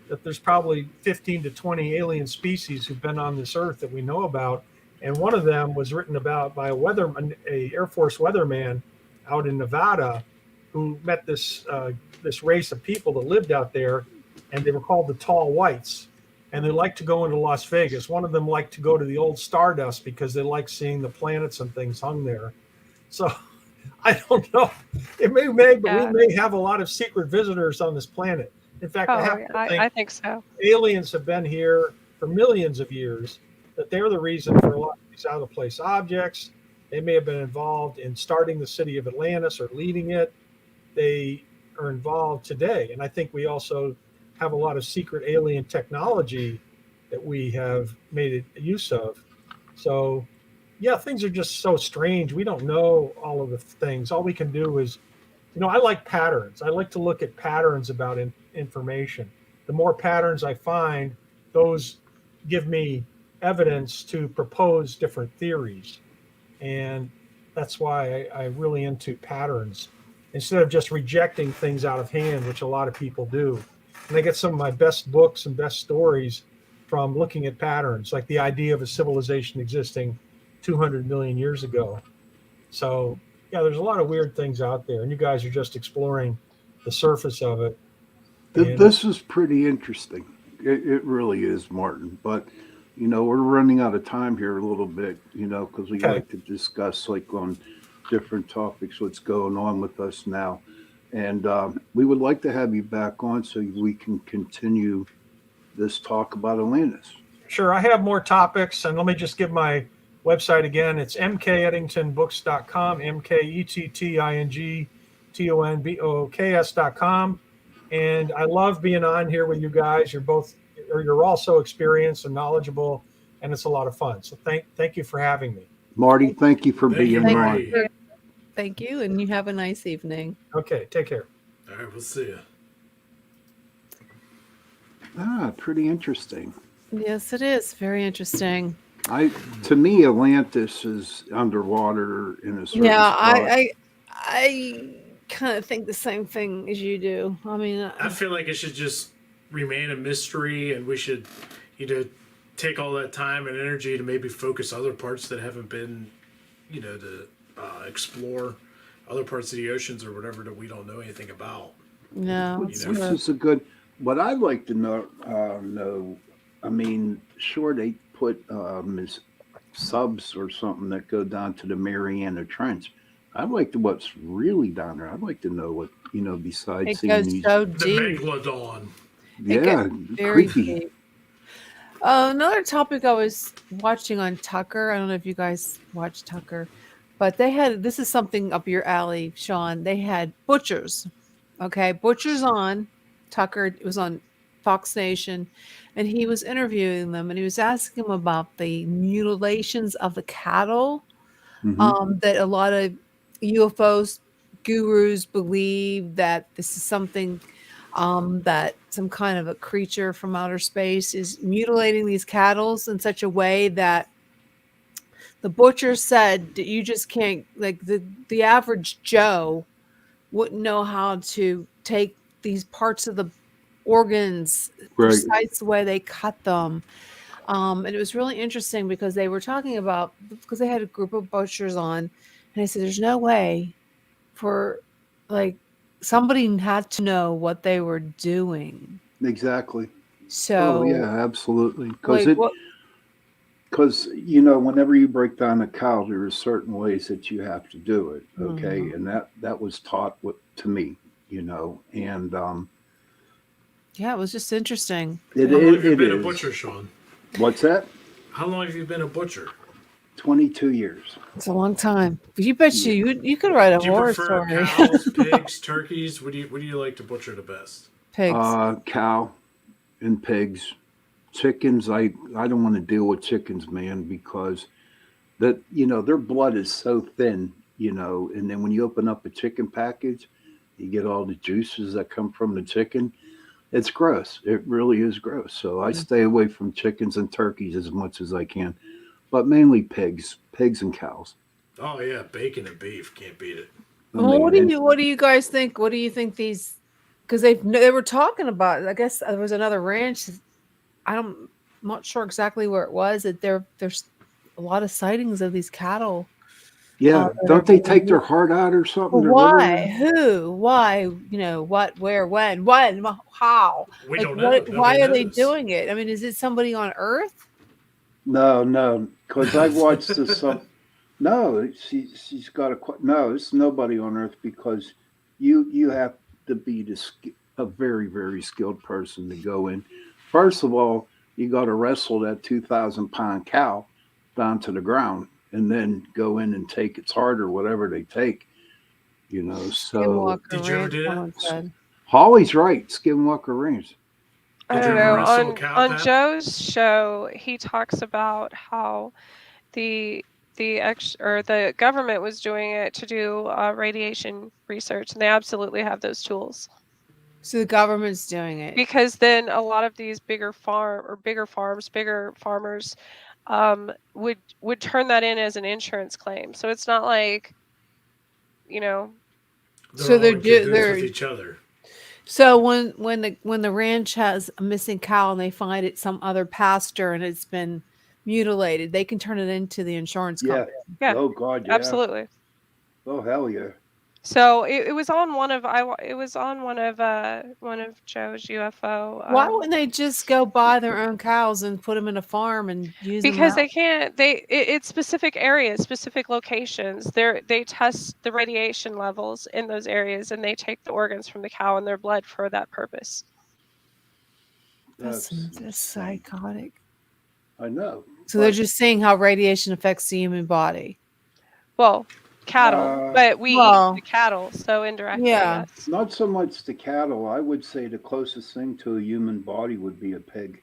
that there's probably 15 to 20 alien species who've been on this earth that we know about. And one of them was written about by a Air Force weatherman out in Nevada, who met this race of people that lived out there, and they were called the Tall Whites. And they liked to go into Las Vegas. One of them liked to go to the old Stardust because they liked seeing the planets and things hung there. So I don't know. But we Yeah. may have a lot of secret visitors on this planet. In fact, I Oh, happen yeah, to think I think so. aliens have been here for millions of years, that they're the reason for a lot of these out of place objects. They may have been involved in starting the city of Atlantis or leading it. They are involved today. And I think we also have a lot of secret alien technology that we have made use of. So, yeah, things are just so strange. We don't know all of the things. All we can do is, you know, I like patterns. I like to look at patterns about information. The more patterns I find, those give me evidence to propose different theories. And that's why I'm really into patterns instead of just rejecting things out of hand, which a lot of people do. And I get some of my best books and best stories from looking at patterns, like the idea of a civilization existing 200 million years ago. So, yeah, there's a lot of weird things out there, and you guys are just exploring the surface of it. And This is pretty interesting. It really is, Martin. But we're running out of time here a little bit. Because we okay, like to discuss like on different topics what's going on with us now, and we would like to have you back on so we can continue this talk about Atlantis. sure, I have more topics, and let me just give my website again. It's mkeddingtonbooks.com, mkeddingtonbooks.com. And I love being on here with you guys. You're all so experienced and knowledgeable, and it's a lot of fun. So thank you for having me. Marty, thank you for Thank you, being Marty. on. Thank you, and you have a nice evening. Okay, take care. All right, we'll see you. Pretty interesting. Yes, it is very interesting. To me, Atlantis is underwater in a certain Yeah, spot. I kind of think the same thing as you do. I mean, I feel like it should just remain a mystery, and we should, take all that time and energy to maybe focus other parts that haven't been, to explore other parts of the oceans or whatever that we don't know anything about. no, Which it's You know, true. is a good. What I'd like to know. I mean, sure they put as subs or something that go down to the Mariana Trench. I'd like to what's really down there. I'd like to know what besides It seeing goes these. so the deep. megalodon. It Yeah, goes very creepy. deep. Another topic I was watching on Tucker. I don't know if you guys watch Tucker, But they had, this is something up your alley, Sean. They had butchers. Okay, butchers on Tucker. It was on Fox Nation, and he was interviewing them, and he was asking them about the mutilations of the cattle Hmm. that a lot of UFOs gurus believe that this is something that some kind of a creature from outer space is mutilating these cattle in such a way that the butcher said that you just can't, like, the average Joe wouldn't know how to take these parts of the organs Right. precise the way they cut them. And it was really interesting because they were talking about, because they had a group of butchers on, and I said, there's no way for, like, somebody had to know what they were doing. Exactly. So, Oh yeah, absolutely. like, what? Because whenever you break down a cow, there are certain ways that you have to do it. Okay, and that was taught to me. And Yeah, it was just interesting. it How long have you it been a is. butcher, Sean? What's that? How long have you been a butcher? 22 years. It's a long time. But you bet you could write a Do you horror prefer story. cows, pigs, turkeys? What do you like to butcher the best? Pigs. Cow and pigs. Chickens, I don't want to deal with chickens, man, because their blood is so thin, and then when you open up a chicken package, you get all the juices that come from the chicken. It's gross. It really is gross. So I stay away from chickens and turkeys as much as I can, but mainly pigs and cows. Oh yeah, bacon and beef, can't beat it. Well, what do you guys think? What do you think these? Because they were talking about, I guess there was another ranch. I'm not sure exactly where it was. That there's a lot of sightings of these cattle. Yeah, don't they take their heart out or something? Well, why? Who? Why? What? Where? When? How? We Like, don't know. why are Nobody they knows. doing it? I mean, is it somebody on Earth? No, because I watched this. No, she's got no. It's nobody on Earth, because you have to be a very, very skilled person to go in. First of all, you got to wrestle that 2,000-pound cow down to the ground, and then go in and take its heart or whatever they take. So Did you ever do that? Said. Holly's right. Skinwalker Ranch. I Did you don't ever know. wrestle a cow, On Pat? Joe's show, he talks about how the government was doing it to do radiation research, and they absolutely have those tools. So the government's doing it. Because then a lot of these bigger farmers would turn that in as an insurance claim. So it's not like, So they're all in cahoots with each other. So when the ranch has a missing cow and they find it some other pasture and it's been mutilated, they can turn it into the insurance company. Yeah. Oh God, yeah. Absolutely. Oh hell yeah. So it was on one of Joe's UFO. Why wouldn't they just go buy their own cows and put them in a farm and use them? Because they can't. It's specific areas, specific locations. They test the radiation levels in those areas, and they take the organs from the cow and their blood for that purpose. That's psychotic. I know. So they're just seeing how radiation affects the human body. Well, cattle, but we eat the cattle, so indirectly. Yeah. Yes. Not so much the cattle. I would say the closest thing to a human body would be a pig.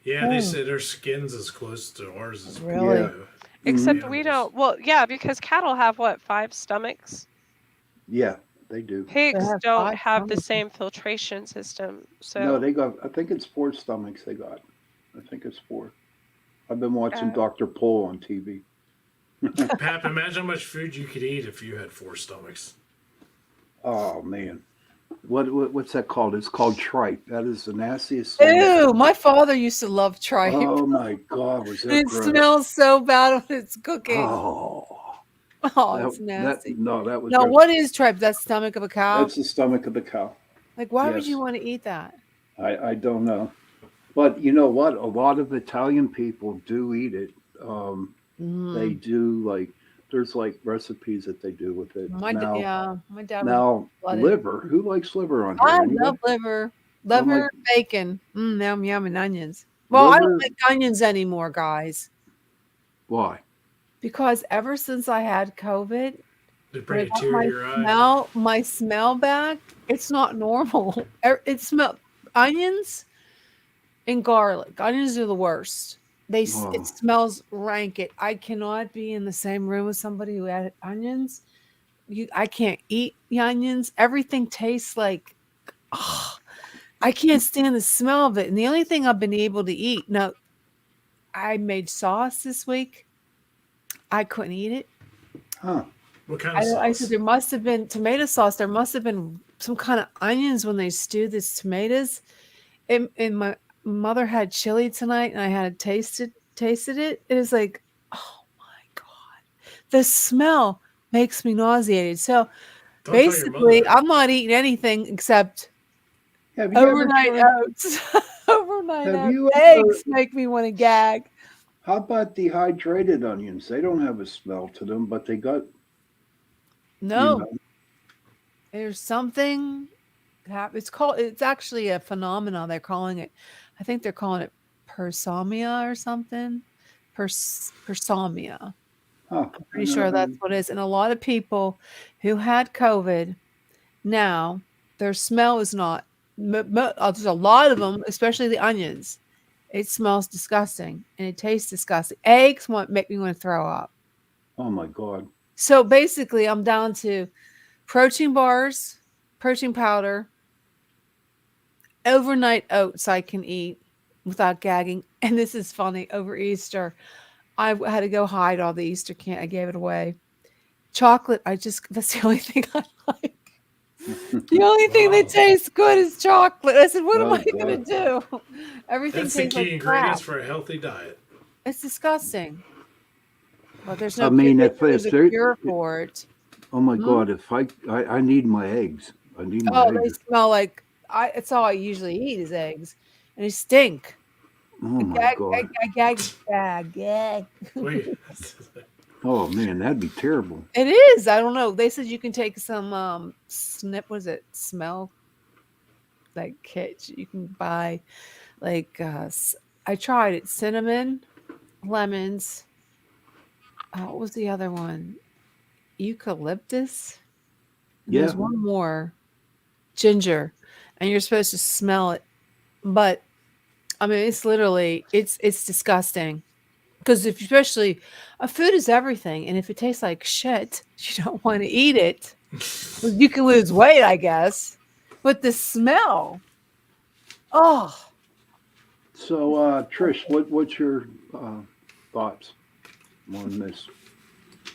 Yeah, they say their skin's as close to ours as Really? Yeah. Except we don't. Well, yeah, because cattle have 5 stomachs. Yeah, they do. Pigs have don't 5 have the stomachs. same filtration system. So No, they got. I think it's 4 stomachs they got. I think it's 4. I've been watching Dr. Pol on TV. Pap, imagine how much food you could eat if you had 4 stomachs. Oh man, what's that called? It's called tripe. That is the nastiest thing. Ew, my father used to love tripe. Oh my God, was that It gross? smells so bad when it's cooking. Oh, It's nasty. that was. Now, gross. what is tripe? That's the stomach of a cow? That's the stomach of the cow. Like, why would yes. you want to eat that? I don't know, but you know what? A lot of Italian people do eat it. They do there's recipes that they do with it. My dad. Now blooded. liver. Who likes liver on here? I Anybody? love liver. Oh, Liver, bacon. Yum, and onions. Well, I don't Liver- like onions anymore, guys. Why? because ever since I had COVID, They when bring I a got tear to your eye. my smell back, it's not normal. It smell onions and garlic. Onions are the worst. Oh, It smells rank. I cannot be in the same room with somebody who added onions. I can't eat the onions. Everything tastes like I can't stand the smell of it. And the only thing I've been able to eat now, I made sauce this week. I couldn't eat it. huh. What kind of I said sauce? there must have been tomato sauce. There must have been some kind of onions when they stewed these tomatoes. And my mother had chili tonight, and I had tasted it. It was like, oh my god, the smell makes me nauseated. So Don't tell your mother basically, that. I'm not eating anything except Have you ever overnight tried? oats. Overnight Have oats. you ever? Eggs make me want to gag. How about dehydrated onions? They don't have a smell to them, but they got, you No, know. there's something. It's actually a phenomenon. They're calling it. I think they're calling it persomnia or something. Persomnia. Huh. I'm I pretty never sure that's heard. what it is. And a lot of people who had COVID now, their smell is not. There's a lot of them, especially the onions. It smells disgusting and it tastes disgusting. Eggs make me want to throw up. Oh my God. So basically, I'm down to protein bars, protein powder, overnight oats I can eat without gagging. And this is funny. Over Easter, I had to go hide all the Easter candy. I gave it away. Chocolate, that's the only thing I like. The only thing that Wow. tastes good is chocolate. I said, what am Oh I going God. to do? Everything That's the tastes like key crap. ingredients for a healthy diet. It's disgusting. But there's I no cure. mean, They said there's if a they, cure for it. oh my Hmm? God, if I need my eggs. I need my Oh, they eggs. smell like it's all I usually eat is eggs. And they stink. Oh my God. Gag. Wait. Oh man, that'd be terrible. It is. I don't know. They said you can take some was it smell like kit you can buy like I tried it cinnamon, lemons. What was the other one? Eucalyptus. And there's Yeah. one more, ginger, and you're supposed to smell it. But I mean, it's disgusting. Because if especially food is everything, and if it tastes like shit, you don't want to eat it. Well, you can lose weight, I guess, but the smell, oh, So, Trish, what's your thoughts on this?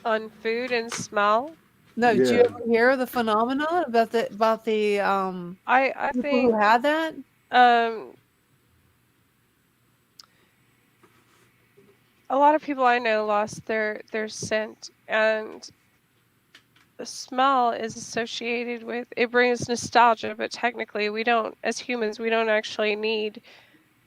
On food and smell. no! Did you Yeah. ever hear the phenomenon about the I people who think had that? um a lot of people I know lost their scent, and the smell is associated with it brings nostalgia, but technically we don't, as humans, we don't actually need,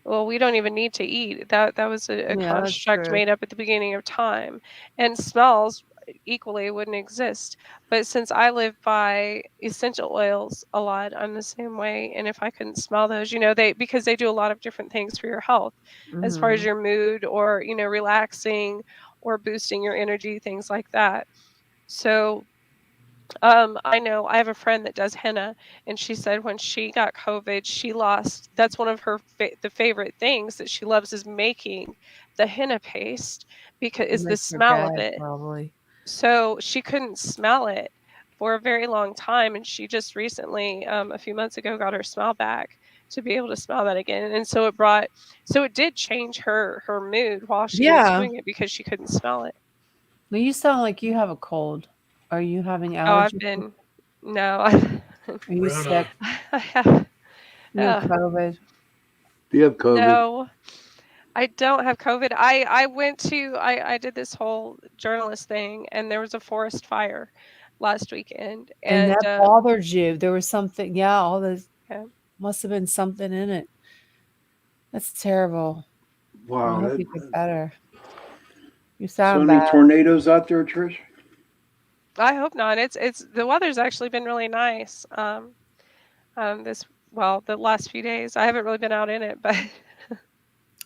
well, we don't even need to eat. That was a Yeah, that's construct true. made up at the beginning of time. And smells equally wouldn't exist. But since I live by essential oils a lot, I'm the same way. And if I couldn't smell those, they because they do a lot of different things for your health, as far as Mhm. your mood or, relaxing or boosting your energy, things like that. So I know I have a friend that does henna, and she said when she got COVID, she lost. That's one of her the favorite things that she loves is making the henna paste because It is the makes her smell of gag, it. probably. So she couldn't smell it for a very long time, and she just recently, a few months ago, got her smell back to be able to smell that again. And so it did change her mood while she was Yeah. doing it because she couldn't smell it. Well, you sound like you have a cold. Are you having Oh, I've allergies? been no, Are you sick? Rona. I have. You have Uh, COVID? Do you have COVID? no, I don't have COVID. I did this whole journalist thing, and there was a forest fire last weekend, And and that bothered you. There was something, yeah, all this yeah, must have been something in it. That's terrible. I Wow. hope you get better. You So sound any bad. tornadoes out there, Trish? I hope not. It's the weather's actually been really nice. This well, the last few days I haven't really been out in it, but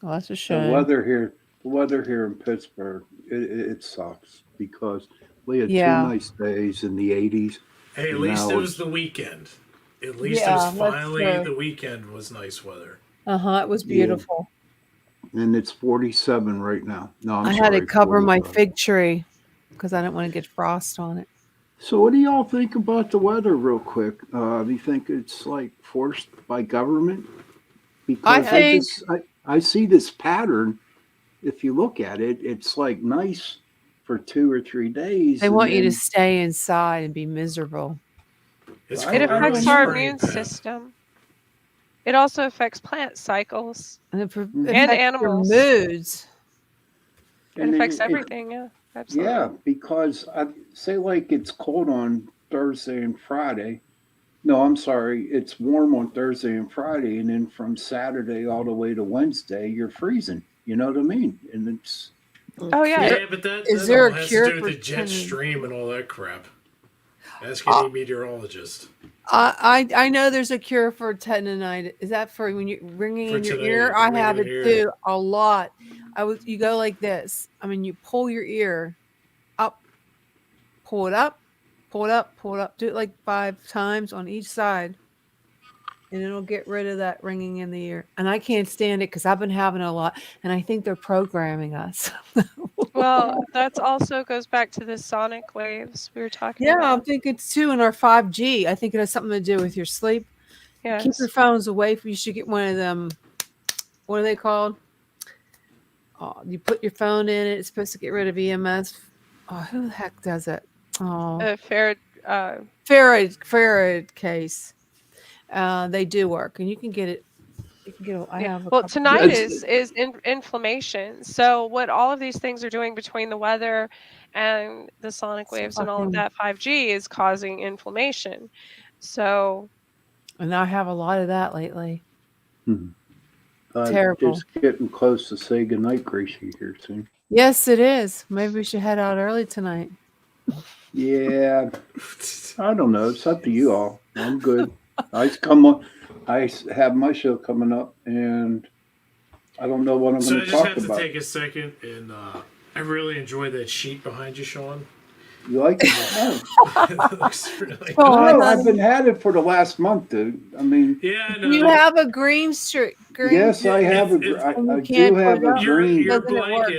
Oh, that's a The shame. weather here the weather here in Pittsburgh, it sucks because we had 2 Yeah. nice days in the 80s, Hey, at and least now it was it's the weekend. At least it was Yeah, that's finally true. the weekend was nice weather. It was yeah, beautiful. and it's 47 right now. No, I'm I had to sorry, cover my 45. fig tree because I didn't want to get frost on it. So, what do y'all think about the weather, real quick? Do you think it's like forced by government? I Because think I see this pattern. If you look at it, it's like nice for 2 or 3 days, they and want you to then stay inside and be miserable. It's I It don't affects gross our know. spraying immune that. system. It also affects plant cycles And it Mhm. and affects your animals. moods. It And affects it, everything. Yeah, yeah, absolutely. because I say like it's cold on Thursday and Friday. No, I'm sorry, it's warm on Thursday and Friday, and then from Saturday all the way to Wednesday, you're freezing. You know what I mean? And it's Oh yeah. Yeah, but that, Is that there all a has to cure do with for the jet tendon? stream and all that crap. Ask Uh, any meteorologist I know there's a cure for tendonitis. Is that for when you're ringing for in your today. ear? I Ringing have in it your ear. too, a lot. You go like this. I mean, you pull your ear up, pull it up, pull it up, pull it up. Do it like 5 times on each side, and it'll get rid of that ringing in the ear. And I can't stand it because I've been having it a lot, and I think they're programming us. Well, that's also goes back to the sonic waves we were talking Yeah, I'm about. thinking it's too in our 5G. I think it has something to do with your sleep. Keep your Yes. phones away. You should get one of them. What are they called? Oh, you put your phone in it. It's supposed to get rid of EMS. Oh, who the heck does it? Oh, Fair. Farad case. They do work, and you can get it. You can get. I Yeah. have a Well, couple. tinnitus it's is inflammation. So what all of these things are doing between the weather and the sonic waves and all of Fucking, that 5G is causing inflammation. So and I have a lot of that lately. Terrible. just getting close to say goodnight, Gracie, here soon. Yes, it is. Maybe we should head out early tonight. Yeah, I don't know. It's up to you all. I'm good. I come on. Have my show coming up, and I don't know what I'm So going I to just talk have to about. take a second, and I really enjoy that sheet behind you, Sean. You like it? No, It looks really Oh, nice. no, I've honey. been had it for the last month, dude. I mean, Yeah, You no. have a green streak. yes, I have It's And you I can't do put have it a up. green. Doesn't it work?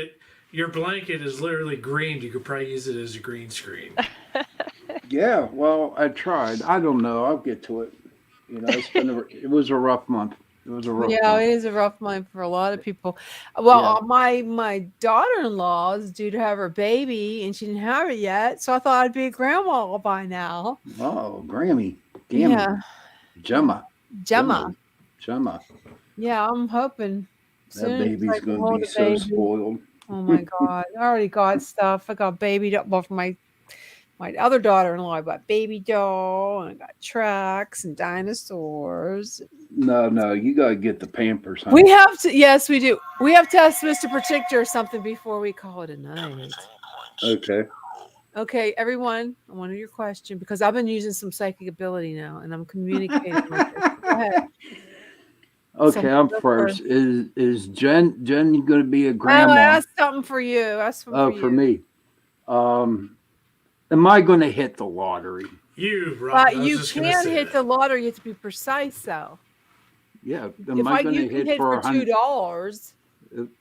Your blanket is literally green. You could probably use it as a green screen. Yeah, well, I tried. I don't know. I'll get to it. You know, it was a rough month. It was a rough Yeah, month. it is a rough month for a lot of people. Well, Yeah. my daughter-in-law is due to have her baby, and she didn't have it yet, so I thought I'd be a grandma by now. Oh, Grammy, Yeah, Gemma, Gemma. Gemma. Yeah, I'm hoping That soon. If I baby's can going to hold be a so baby. spoiled. Oh my God, I already got stuff. I got baby doll. Well, for my other daughter-in-law, I got baby doll, and I got tracks and dinosaurs. No, you got to get the Pampers, huh? We have to. Yes, we do. We have to ask Mr. Protector something before we call it a night. Okay. Okay, everyone, I wanted your question because I've been using some psychic ability now, and I'm communicating with it. Go ahead. Okay, So I'm go first. Is Jen going to be a Oh, grandma? ask something for you. Ask something Oh, for for you. me. Am I going to hit the lottery? You, Rob. But I was you just gonna can't say hit that. the lottery. You have to be precise, though. Yeah. If Am I going you to can hit hit for for $2,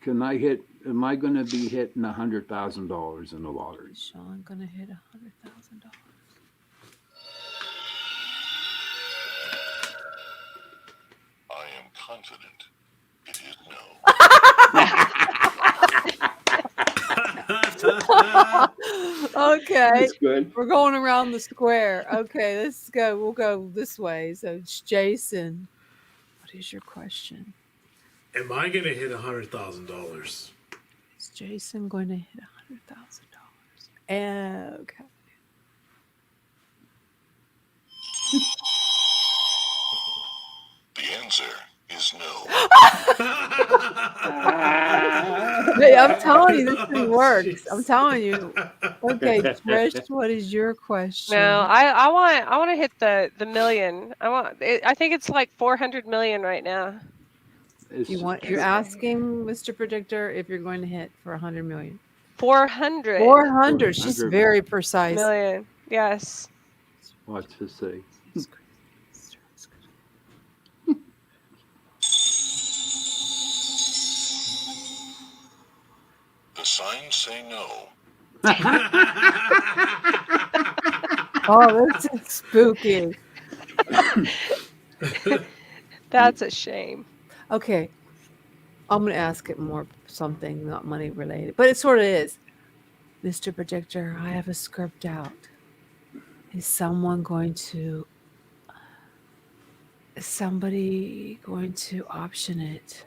Can I hit? Am I going to be hitting $100,000 in the lottery? Sean gonna hit $100,000. I am confident it is no. Okay, That's good. we're going around the square. Okay, let's go. We'll go this way. So it's Jason. What is your question? Am I gonna hit $100,000? Is Jason going to hit $100,000? Okay. The answer is no. Hey, I'm telling you, this thing Oh, works. jeez. I'm telling you. Okay, Trish, what is your question? no, I want to hit the million. I think it's like 400 million right now. You're asking Mr. Predictor if you're going to hit for 100 million. 400 400. She's 400 very precise. million. Yes. Watch this say. The signs say no. Oh, that's spooky. That's a shame. Okay. I'm going to ask it more something not money related, but it sort of is. Mr. Predictor, I have a script out. Is somebody going to option it?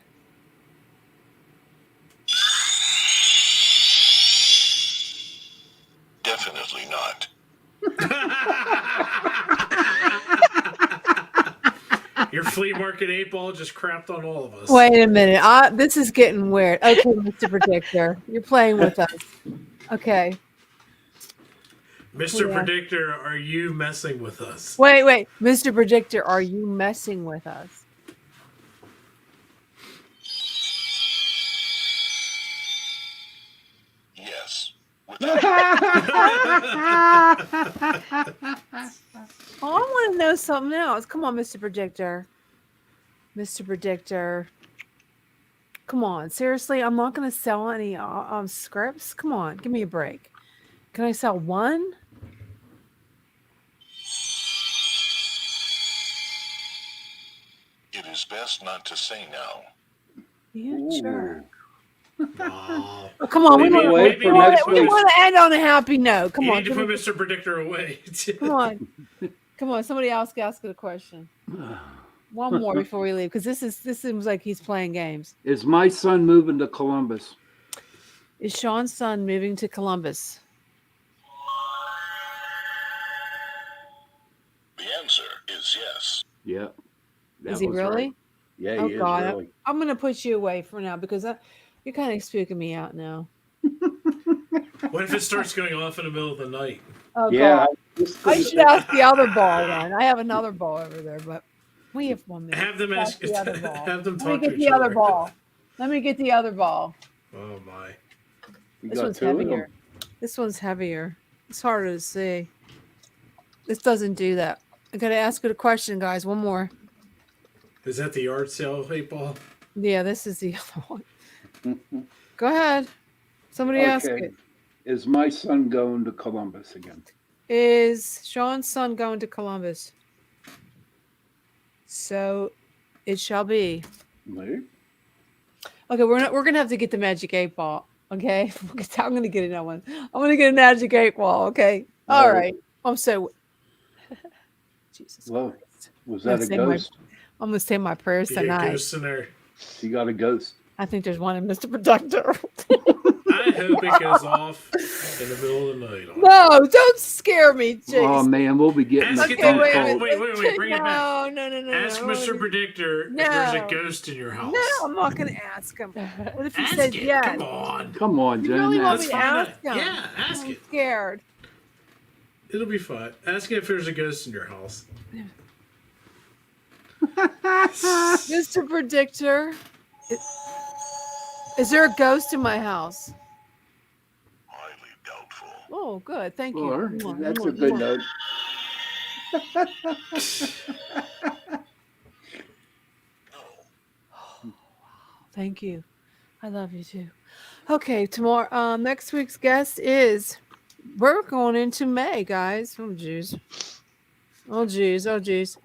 Definitely not. Your flea market 8-ball just crapped on all of us. Wait a minute. This is getting weird. Okay, Mr. Predictor, you're playing with us. Okay. Mr. Yeah. Predictor, are you messing with us? Wait. Mr. Predictor, are you messing with us? Yes. Oh, I want to know something else. Come on, Mr. Predictor. Mr. Predictor. Come on. Seriously, I'm not going to sell any scripts. Come on. Give me a break. Can I sell one? It is best not to say now. You jerk. Oh. Oh, come on. Maybe- maybe We next week- want to end on a happy note. Come You on. need to put Mr. Predictor away. Come on. Come on. Somebody else ask it a question. One more before we leave, because this seems like he's playing games. Is my son moving to Columbus? Is Sean's son moving to Columbus? The answer is yes. Yeah. Is he really? Right. Yeah, Oh he God, is really. I'm going to put you away for now because you're kind of spooking me out now. What if it starts going off in the middle of the night? Oh Yeah. God, I should ask the other ball then. I have another ball over there, but we have 1 minute. Have them ask. the other ball. Have them Let me talk to get each the other other. ball. Let me get the other ball. Oh my! You This got one's two of them. heavier. This one's heavier. It's harder to see. This doesn't do that. I got to ask it a question, guys. One more. Is that the yard sale 8-ball? Yeah, this is the other one. Go ahead. Somebody ask Okay. it. Is my son going to Columbus again? Is Sean's son going to Columbus? So it shall be. No. Okay, we're gonna have to get the magic 8-ball. Okay, I'm gonna get another one. I'm gonna get a magic 8-ball. Okay, all No. right. I'm so. Jesus Well, Christ. was I'm that a gonna say my- ghost? I'm gonna say my prayers You get tonight. ghosts in there. She got a ghost. I think there's one in Mr. Protector. I hope it goes off in the middle of the night. No, don't scare me, Jason. Oh man, we'll be getting Ask a it phone to- wait a call. minute. Wait, bring it back. No. Ask Mr. Predictor if No. there's a ghost in your house. No, I'm not gonna ask him. What if he Ask says it. yes? Come on. Come on, You Jen. really want ask. me to Let's find ask out. him? Yeah, ask I'm it. scared. It'll be fun. Ask it if there's a ghost in your house. Mr. Predictor, is there a ghost in my house? Highly doubtful. Oh, good. Thank you. Or, Mwah, that's mwah, a good mwah. note. Thank you. I love you too. Okay, tomorrow, next week's guest is. We're going into May, guys. Oh, jeez. Oh, jeez. Oh, jeez.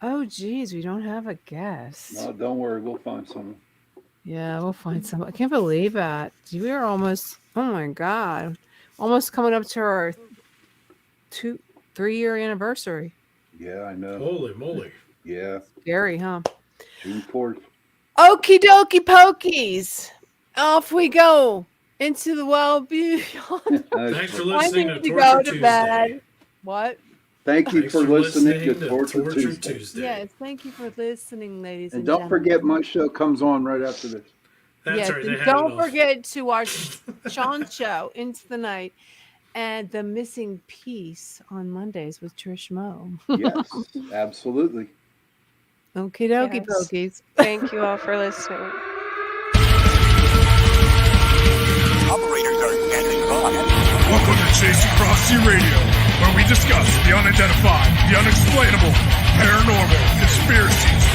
Oh, jeez. We don't have a guest. No, don't worry, we'll find someone. Yeah, we'll find some. I can't believe that. We are almost. Oh my God, almost coming up to our 3-year anniversary. Yeah, I know. Holy moly. Yeah, Scary, huh? June 4th. Okie dokie pokies. Off we go into the wild beyond. Thanks for I listening need to to Torture go to Tuesday. bed. What? Thank you Thanks for listening to Torture Torture Tuesday. Yes, thank you for listening, ladies And and don't gentlemen. forget, my show comes on right after this. That's Yes, right. They and had don't enough. forget to watch Sean's show, Into the Night, and The Missing Piece on Mondays with Trish Mo. Yes, absolutely. Okie dokie Yes. pokies. Thank you all for listening. Operators are standing by. Welcome to Chasing Prophecy Radio, where we discuss the unidentified, the unexplainable, paranormal, conspiracies,